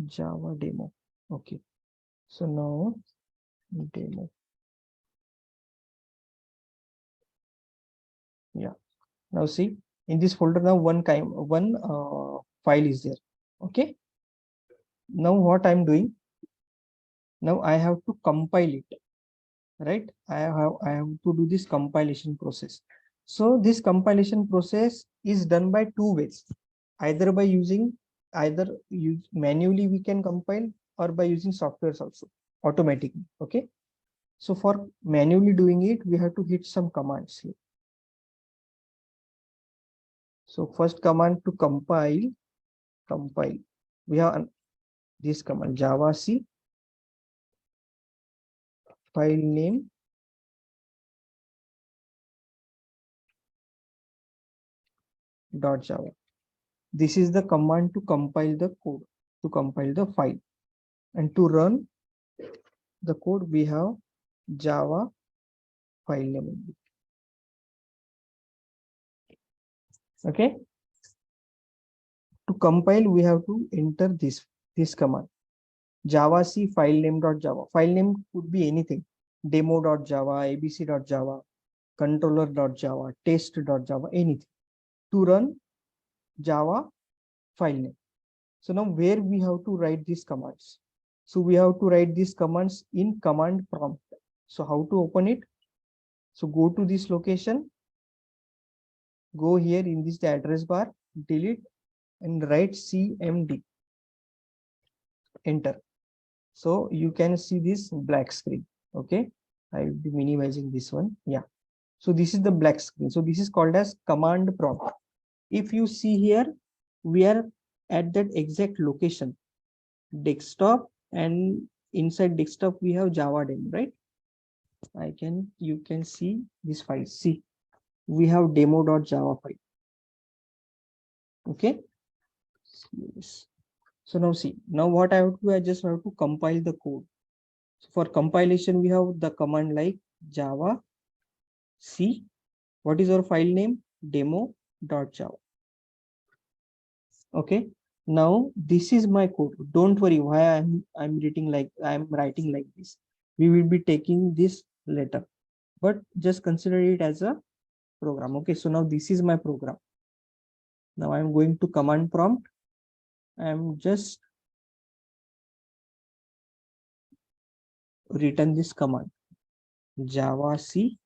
Java demo. Okay, so now demo. Yeah, now see, in this folder now one file is there. Okay, now what I'm doing, Now I have to compile it, right? I have to do this compilation process. So this compilation process is done by two ways, either by using either use manually we can compile, or by using softwares also automatically. Okay, so for manually doing it, we have to hit some commands here. So first command to compile, we have this command javac file name .java. This is the command to compile the code, to compile the file. And to run the code, we have java file name. Okay. To compile, we have to enter this command javac file name.java. File name could be anything, demo.java, abc.java, controller.java, test.java, anything, to run java file name. So now where we have to write these commands? So we have to write these commands in command prompt. So how to open it? So go to this location, go here in this address bar, delete and write cmd, enter. So you can see this black screen. Okay, I will be minimizing this one. Yeah, so this is the black screen. So this is called as command prompt. If you see here, we are at that exact location, desktop, and inside desktop we have java demo, right? You can see this file. See, we have demo.java file. Okay, yes. So now see, now what I have to do, I just have to compile the code. So for compilation, we have the command like java c, what is our file name? Demo.java. Okay, now this is my code. Don't worry why I'm writing like this. We will be taking this later, but just consider it as a program. Okay, so now this is my program. Now I'm going to command prompt. I'm just written this command java c,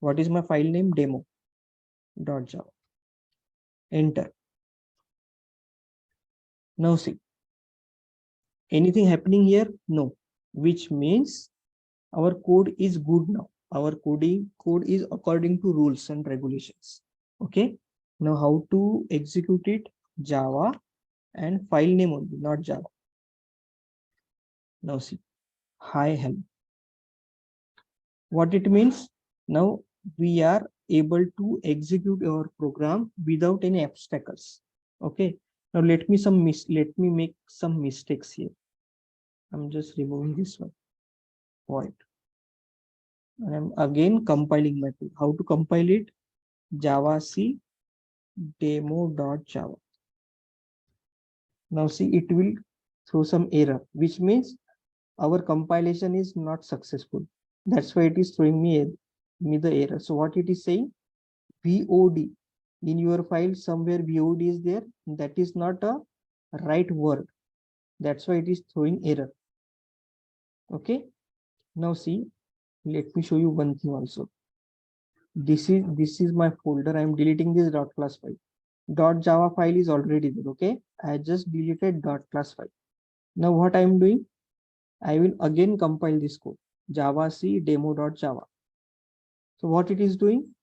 what is my file name? Demo.java. Enter. Now see, anything happening here? No, which means our code is good now. Our code is according to rules and regulations. Okay, now how to execute it? Java and file name only, not Java. Now see, hi hello. What it means? Now we are able to execute our program without any obstacles. Okay, now let me make some mistakes here. I'm just removing this one. Void. And I'm again compiling my code. How to compile it? Java C demo.java. Now see, it will throw some error, which means our compilation is not successful. That's why it is throwing me the error. So what it is saying? VOD. In your file somewhere VOD is there. That is not a right word. That's why it is throwing error. Okay. Now see, let me show you one thing also. This is my folder. I'm deleting this .class file. .java file is already there. Okay, I just deleted .class file. Now what I'm doing, I will again compile this code java c demo.java. So what it is doing,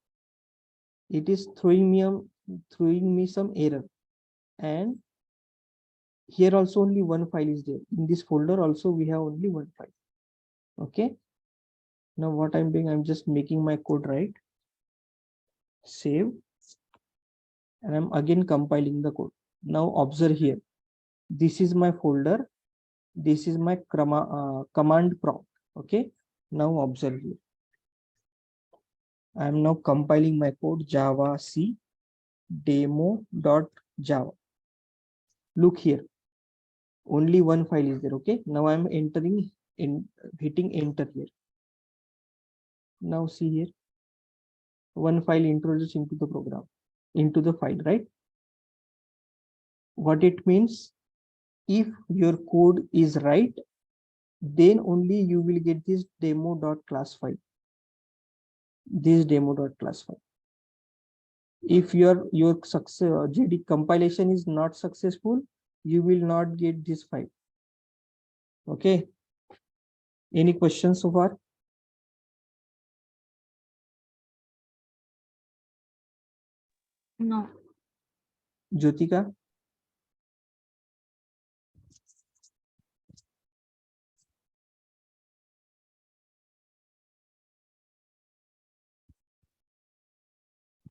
it is throwing me some error, and here also only one file is there. In this folder also we have only one file. Okay, now what I'm doing, I'm just making my code right, save, and I'm again compiling the code. Now observe here, this is my folder, this is my command prompt. Okay, now observe here, I am now compiling my code java c demo.java. Look here, only one file is there. Okay, now I'm hitting enter here. Now see here, one file introduced into the program, into the file, right? What it means, if your code is right, then only you will get this demo.class file. This demo.class file. If your success JD compilation is not successful, you will not get this file. Okay. Any questions so far? No. Jyotika?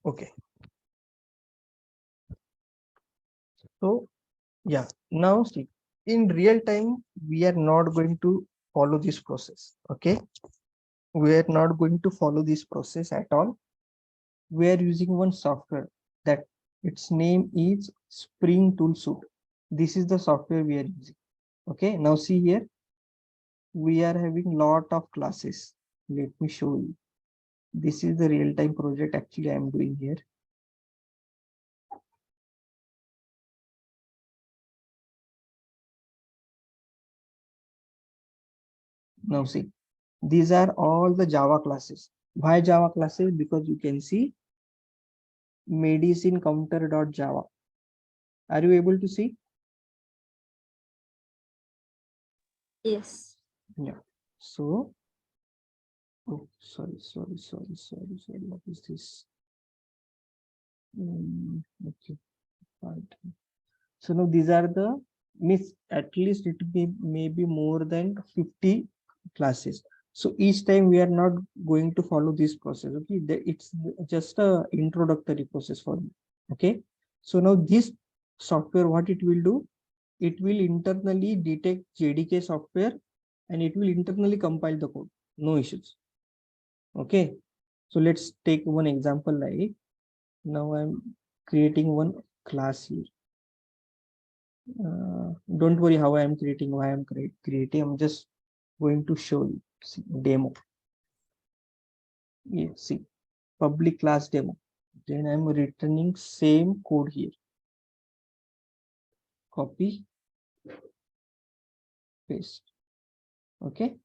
Okay. So yeah, now see, in real time, we are not going to follow this process. Okay. We are not going to follow this process at all. We are using one software that its name is Spring Tool Suite. This is the software we are using. Okay. Now see here, we are having lot of classes. Let me show you. This is the real-time project actually I am doing here. Now see, these are all the Java classes. Why Java classes? Because you can see medicine counter.java. Are you able to see? Yes. Yeah. So, oh, sorry. What is this? Okay, fine. So now these are the means at least it may be more than 50 classes. So each time we are not going to follow this process. Okay, it's just a introductory process for you. Okay, so now this software, what it will do, it will internally detect JDK software and it will internally compile the code. No issues. Okay, so let's take one example. Like now I'm creating one class here. Don't worry how I am creating, why I'm creating. I'm just going to show you. See, demo. Yeah, see, public class demo. Then I'm returning same code here. Copy, paste. Okay.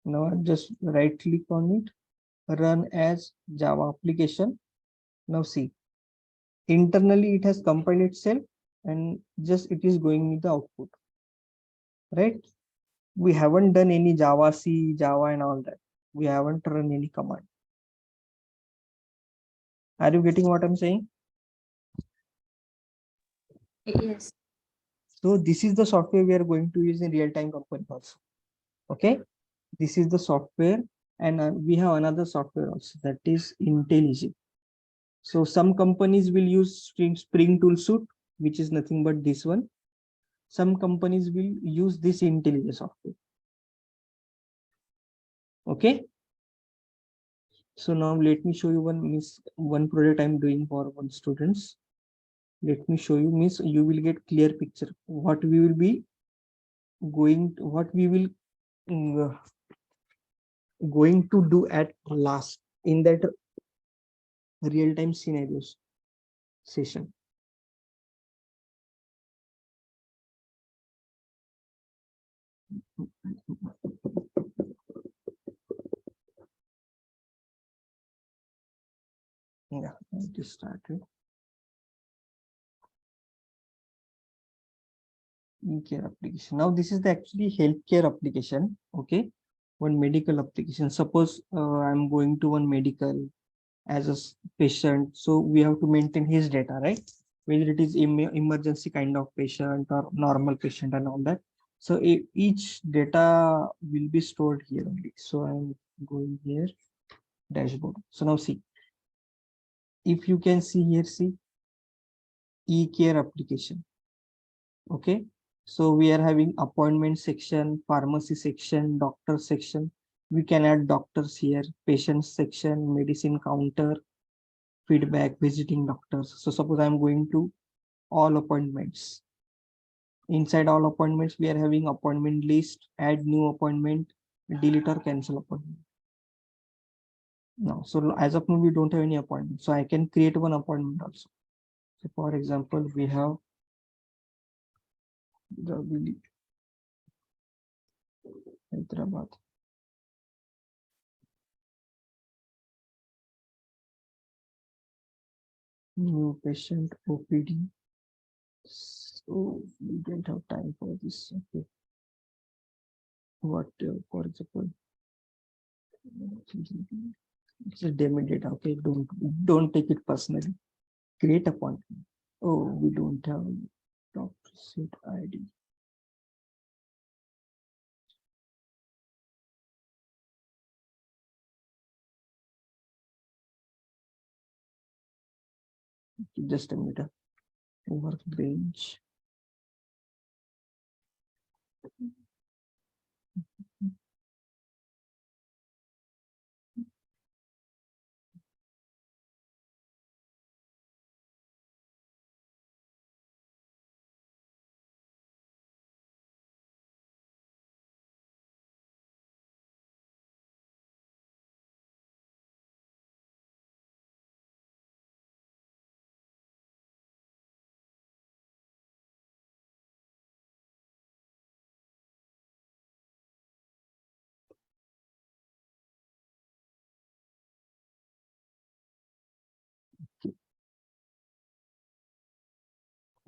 Now I'm just right click on it, run as Java application. Now see, internally it has compiled itself and just it is going with the output. Right? We haven't done any Java C, Java and all that. We haven't run any command. Are you getting what I'm saying? Yes. So this is the software we are going to use in real-time company also. Okay. This is the software and we have another software also that is IntelliJ. So some companies will use Spring Tool Suite, which is nothing but this one. Some companies will use this IntelliJ software. Okay. So now let me show you one project I'm doing for one students. Let me show you, means you will get clear picture what we will be what we will going to do at last in that real-time scenarios session. Yeah, it is started. E-care application. Now this is the actually healthcare application. Okay, one medical application. Suppose I'm going to one medical as a patient, so we have to maintain his data, right? Whether it is emergency kind of patient or normal patient and all that. So each data will be stored here only. So I'm going here, dashboard. So now see, if you can see here, see e-care application. Okay, so we are having appointment section, pharmacy section, doctor section. We can add doctors here, patient section, medicine counter, feedback, visiting doctors. So suppose I'm going to all appointments. Inside all appointments, we are having appointment list, add new appointment, delete or cancel appointment. No, so as of now, we don't have any appointment. So I can create one appointment also. So for example, we have the Hyderabad. New patient OPD. So we don't have time for this. Okay. What, for example, it's a demo data. Okay, don't take it personally. Create appointment. Oh, we don't have doctor seat ID. Just a minute. Workbench.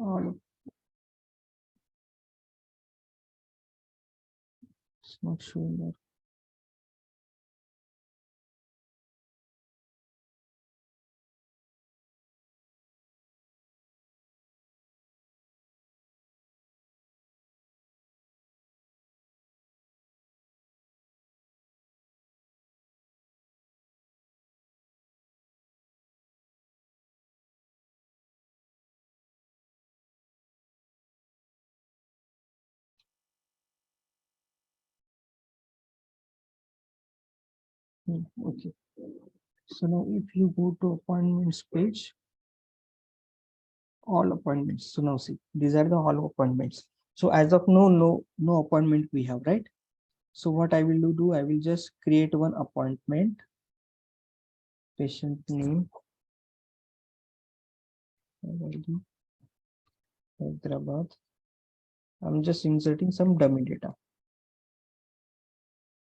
All it's not showing there. Okay. So now if you go to appointments page, all appointments. So now see, these are the all appointments. So as of now, no appointment we have, right? So what I will do, I will just create one appointment. Patient name, Hyderabad. I'm just inserting some dummy data.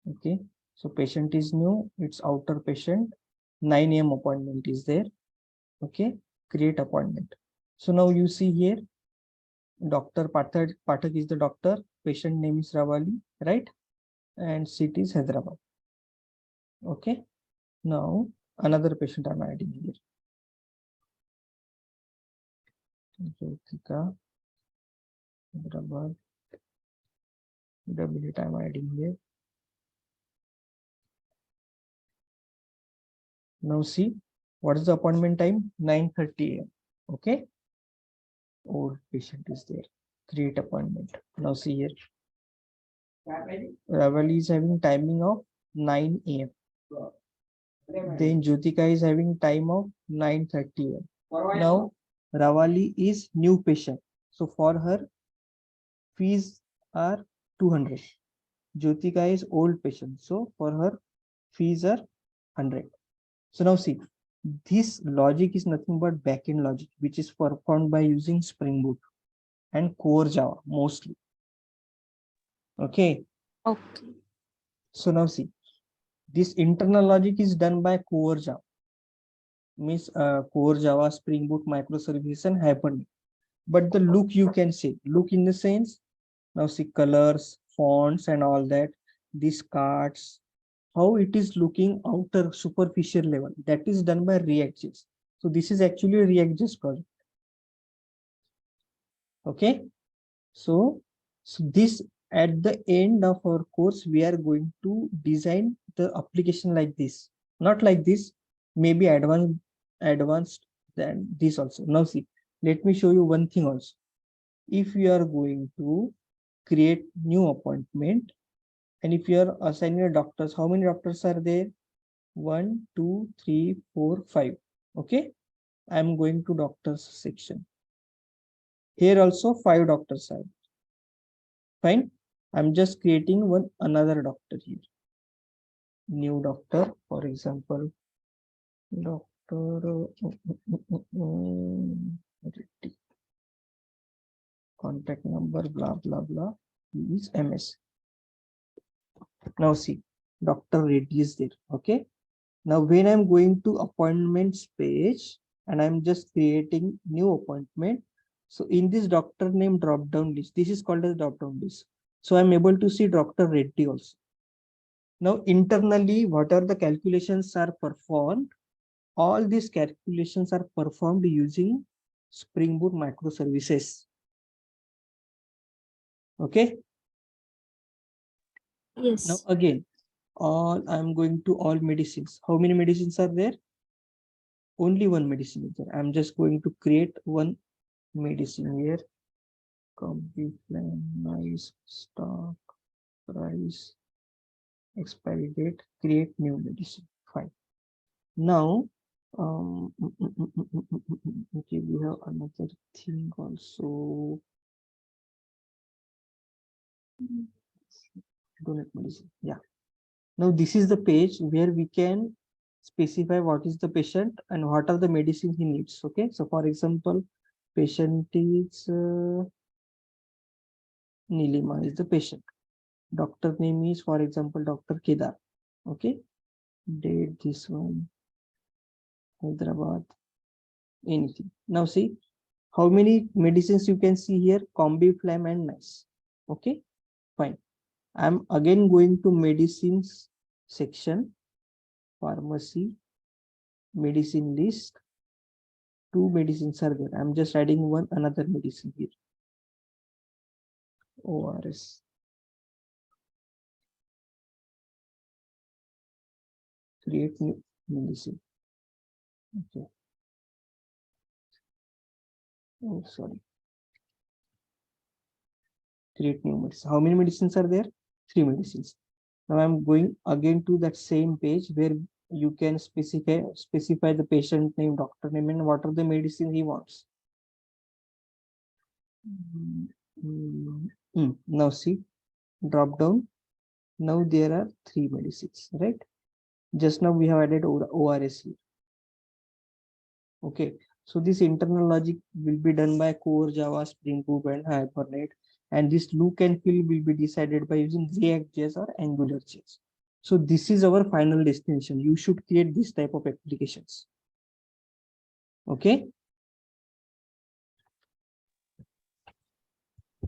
Okay. So patient is new. It's outer patient. 9 a.m. appointment is there. Okay. Create appointment. So now you see here, Dr. Pathak is the doctor. Patient name is Ravali, right? And city is Hyderabad. Okay. Now another patient I'm adding here. Yellowka, Hyderabad. W I'm adding here. Now see, what is the appointment time? 9:30 a.m. Okay. Old patient is there. Create appointment. Now see here. Ravali is having timing of 9 a.m. Then Jyotika is having time of 9:30 a.m. Now Ravali is new patient. So for her fees are 200. Jyotika is old patient. So for her fees are 100. So now see, this logic is nothing but backend logic, which is performed by using Spring Boot and core Java mostly. Okay. Okay. So now see, this internal logic is done by core Java. Means core Java, Spring Boot, microservices and Hibernate. But the look you can say, look in the sense, now see colors, fonts and all that, these cards, how it is looking outer superficial level, that is done by React.js. So this is actually a React.js project. Okay. So this at the end of our course, we are going to design the application like this, not like this, maybe advanced than this also. Now see, let me show you one thing also. If you are going to create new appointment and if you are assigning a doctors, how many doctors are there? 1, 2, 3, 4, 5. Okay. I'm going to doctors section. Here also 5 doctors are. Fine. I'm just creating one another doctor here. New doctor, for example, Doctor Reddy. Contact number, blah, blah, blah. He is MS. Now see, Dr. Reddy is there. Okay. Now when I'm going to appointments page and I'm just creating new appointment. So in this doctor name drop down list, this is called as drop down list. So I'm able to see Dr. Reddy also. Now internally, what are the calculations are performed? All these calculations are performed using Spring Boot microservices. Okay. Now Yes. again, all I'm going to all medicines. How many medicines are there? Only one medicine is there. I'm just going to create one medicine here. Complan, nice stock, price, expiry date, create new medicine. Fine. Now, okay, we have another thing also. Donate medicine. Yeah. Now this is the page where we can specify what is the patient and what are the medicines he needs. Okay. So for example, patient is Nilima is the patient. Doctor name is, for example, Dr. Kedar. Okay. Date this one. Hyderabad. Anything. Now see how many medicines you can see here. Combiflam and nice. Okay. Fine. I'm again going to medicines section. Pharmacy. Medicine list. Two medicines are there. I'm just adding one another medicine here. ORS. Create new medicine. Okay. Oh, sorry. Create new medicine. How many medicines are there? 3 medicines. Now I'm going again to that same page where you can specify the patient name, doctor name, and what are the medicine he wants. Now see, drop down. Now there are 3 medicines, right? Just now we have added ORS here. Okay, so this internal logic will be done by core Java, Spring Boot, and Hibernate. And this look and feel will be decided by using React.js or AngularJS. So this is our final destination. You should create this type of applications. Okay.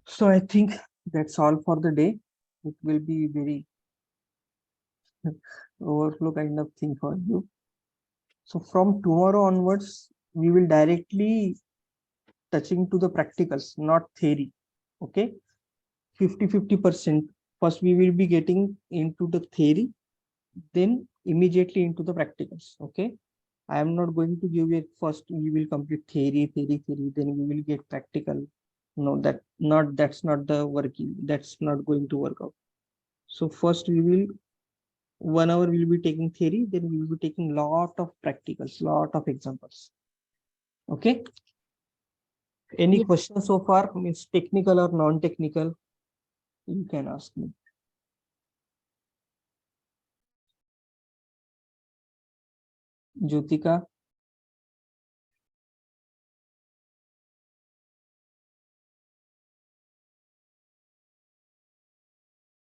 So I think that's all for the day. It will be very overflow kind of thing for you. So from tomorrow onwards, we will directly touching to the practicals, not theory. Okay. 50-50%. First, we will be getting into the theory, then immediately into the practicals. Okay. I am not going to give you first we will complete theory, then we will get practical. No, that's not the working. That's not going to work out. So first we will 1 hour we will be taking theory, then we will be taking lot of practicals, lot of examples. Okay. Any Yes. questions so far? Means technical or non-technical? You can ask me. Jyotika.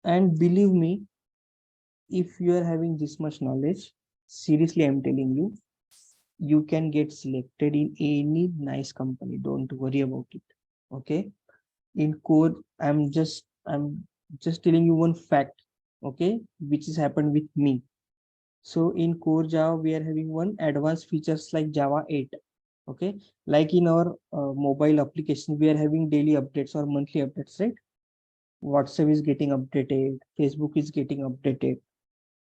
And believe me, if you are having this much knowledge, seriously, I'm telling you, you can get selected in any nice company. Don't worry about it. Okay. In core, I'm just telling you one fact. Okay, which has happened with me. So in core Java, we are having one advanced features like Java 8. Okay, like in our mobile application, we are having daily updates or monthly updates, right? WhatsApp is getting updated, Facebook is getting updated.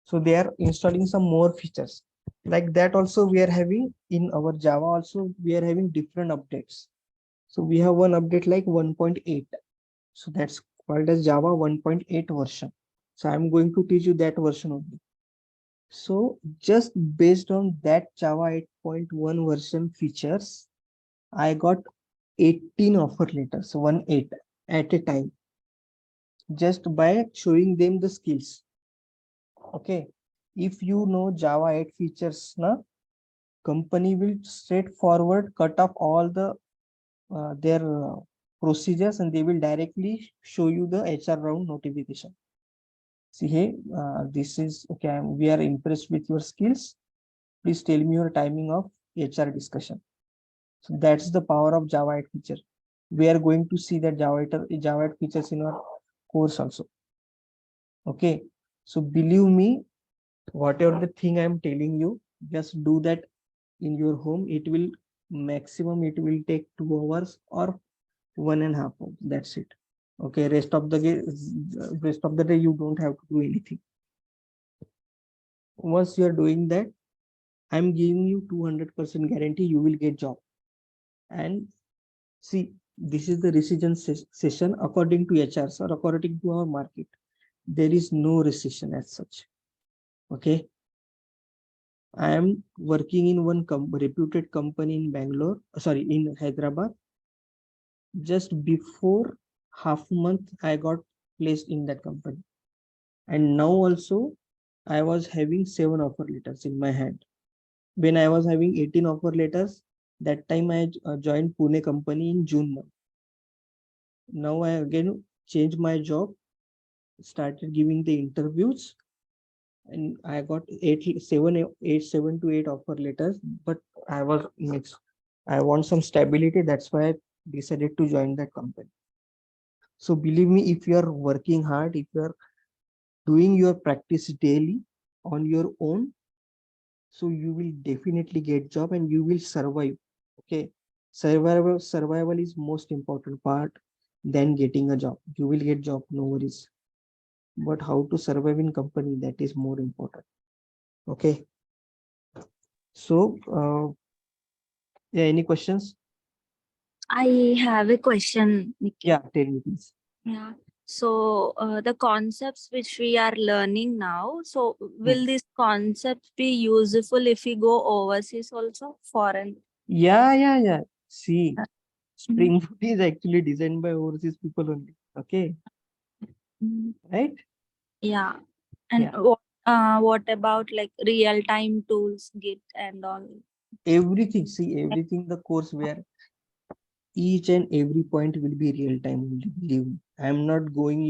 So they are installing some more features. Like that also we are having in our Java also we are having different updates. So we have one update like 1.8. So that's called as Java 1.8 version. So I'm going to teach you that version only. So just based on that Java 8.1 version features, I got 18 offer letters, 1 8 at a time, just by showing them the skills. Okay. If you know Java 8 features, na, company will straightforward cut off all the their procedures, and they will directly show you the HR round notification. See, hey, this is okay. We are impressed with your skills. Please tell me your timing of HR discussion. So that's the power of Java 8 feature. We are going to see that Java 8 features in our course also. Okay. So believe me, whatever the thing I'm telling you, just do that in your home. It will maximum, it will take 2 hours or 1.5 hours. That's it. Okay. Rest of the day, you don't have to do anything. Once you are doing that, I'm giving you 200% guarantee you will get job. And see, this is the recession session according to HRs or according to our market. There is no recession as such. Okay. I am working in one reputed company in Bangalore, sorry, in Hyderabad. Just before half a month, I got placed in that company. And now also, I was having 7 offer letters in my hand. When I was having 18 offer letters, that time I joined Pune company in June month. Now I again changed my job, started giving the interviews, and I got 7 to 8 offer letters. But I was mixed. I want some stability. That's why I decided to join that company. So believe me, if you are working hard, if you are doing your practice daily on your own, so you will definitely get job and you will survive. Okay. Survival is most important part than getting a job. You will get job, no worries. But how to survive in company, that is more important. Okay. So yeah, any questions? I have a question, Nikhil. Yeah, tell me please. Yeah. So the concepts which we are learning now, so will these concepts be useful if we go overseas also, foreign? Yeah. See, Uh, Spring Boot is actually designed by overseas people only. Okay, mm, right? yeah. And Yeah. what about like real time tools, Git and all? Everything, see, everything the course where each and every point will be real time. Believe me. I'm not going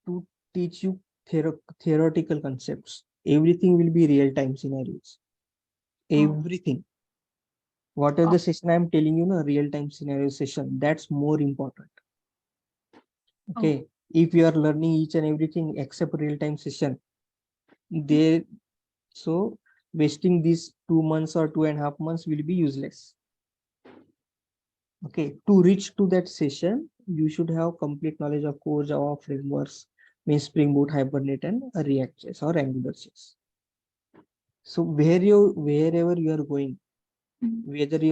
to teach you theoretical concepts. Everything will be real time scenarios. Oh, Everything. Whatever oh, the session I'm telling you, no real time scenario session, that's more important. oh, Okay. If you are learning each and everything except real time session, there, so wasting these 2 months or 2.5 months will be useless. Okay, to reach to that session, you should have complete knowledge of core Java frameworks, means Spring Boot, Hibernate, and React.js or AngularJS. So wherever you are going, mm. whether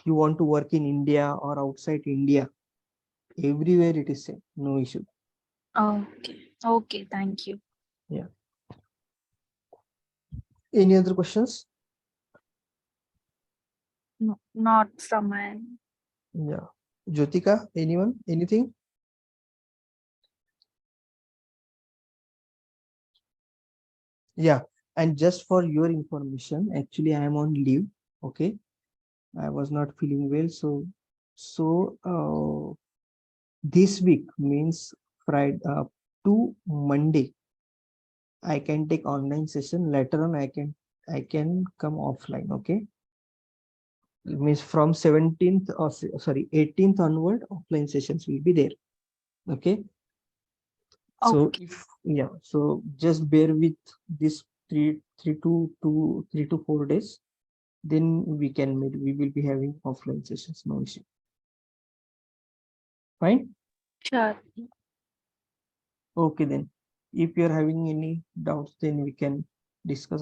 you want to work in India or outside India, everywhere it is same, no issue. Okay. Okay. Thank you. Yeah. Any other questions? No, not from my end. Yeah. Jyotika, anyone? Anything? Yeah. And just for your information, actually I am on leave. Okay. I was not feeling well. So this week means Friday to Monday, I can take online session. Later on, I can come offline. Okay. It means from 17th or sorry 18th onward, offline sessions will be there. Okay. So Okay. if yeah, so just bear with this 3 to 4 days. Then we can meet. We will be having offline sessions. No issue. Fine. Sure. Okay then. If you're having any doubts, then we can discuss.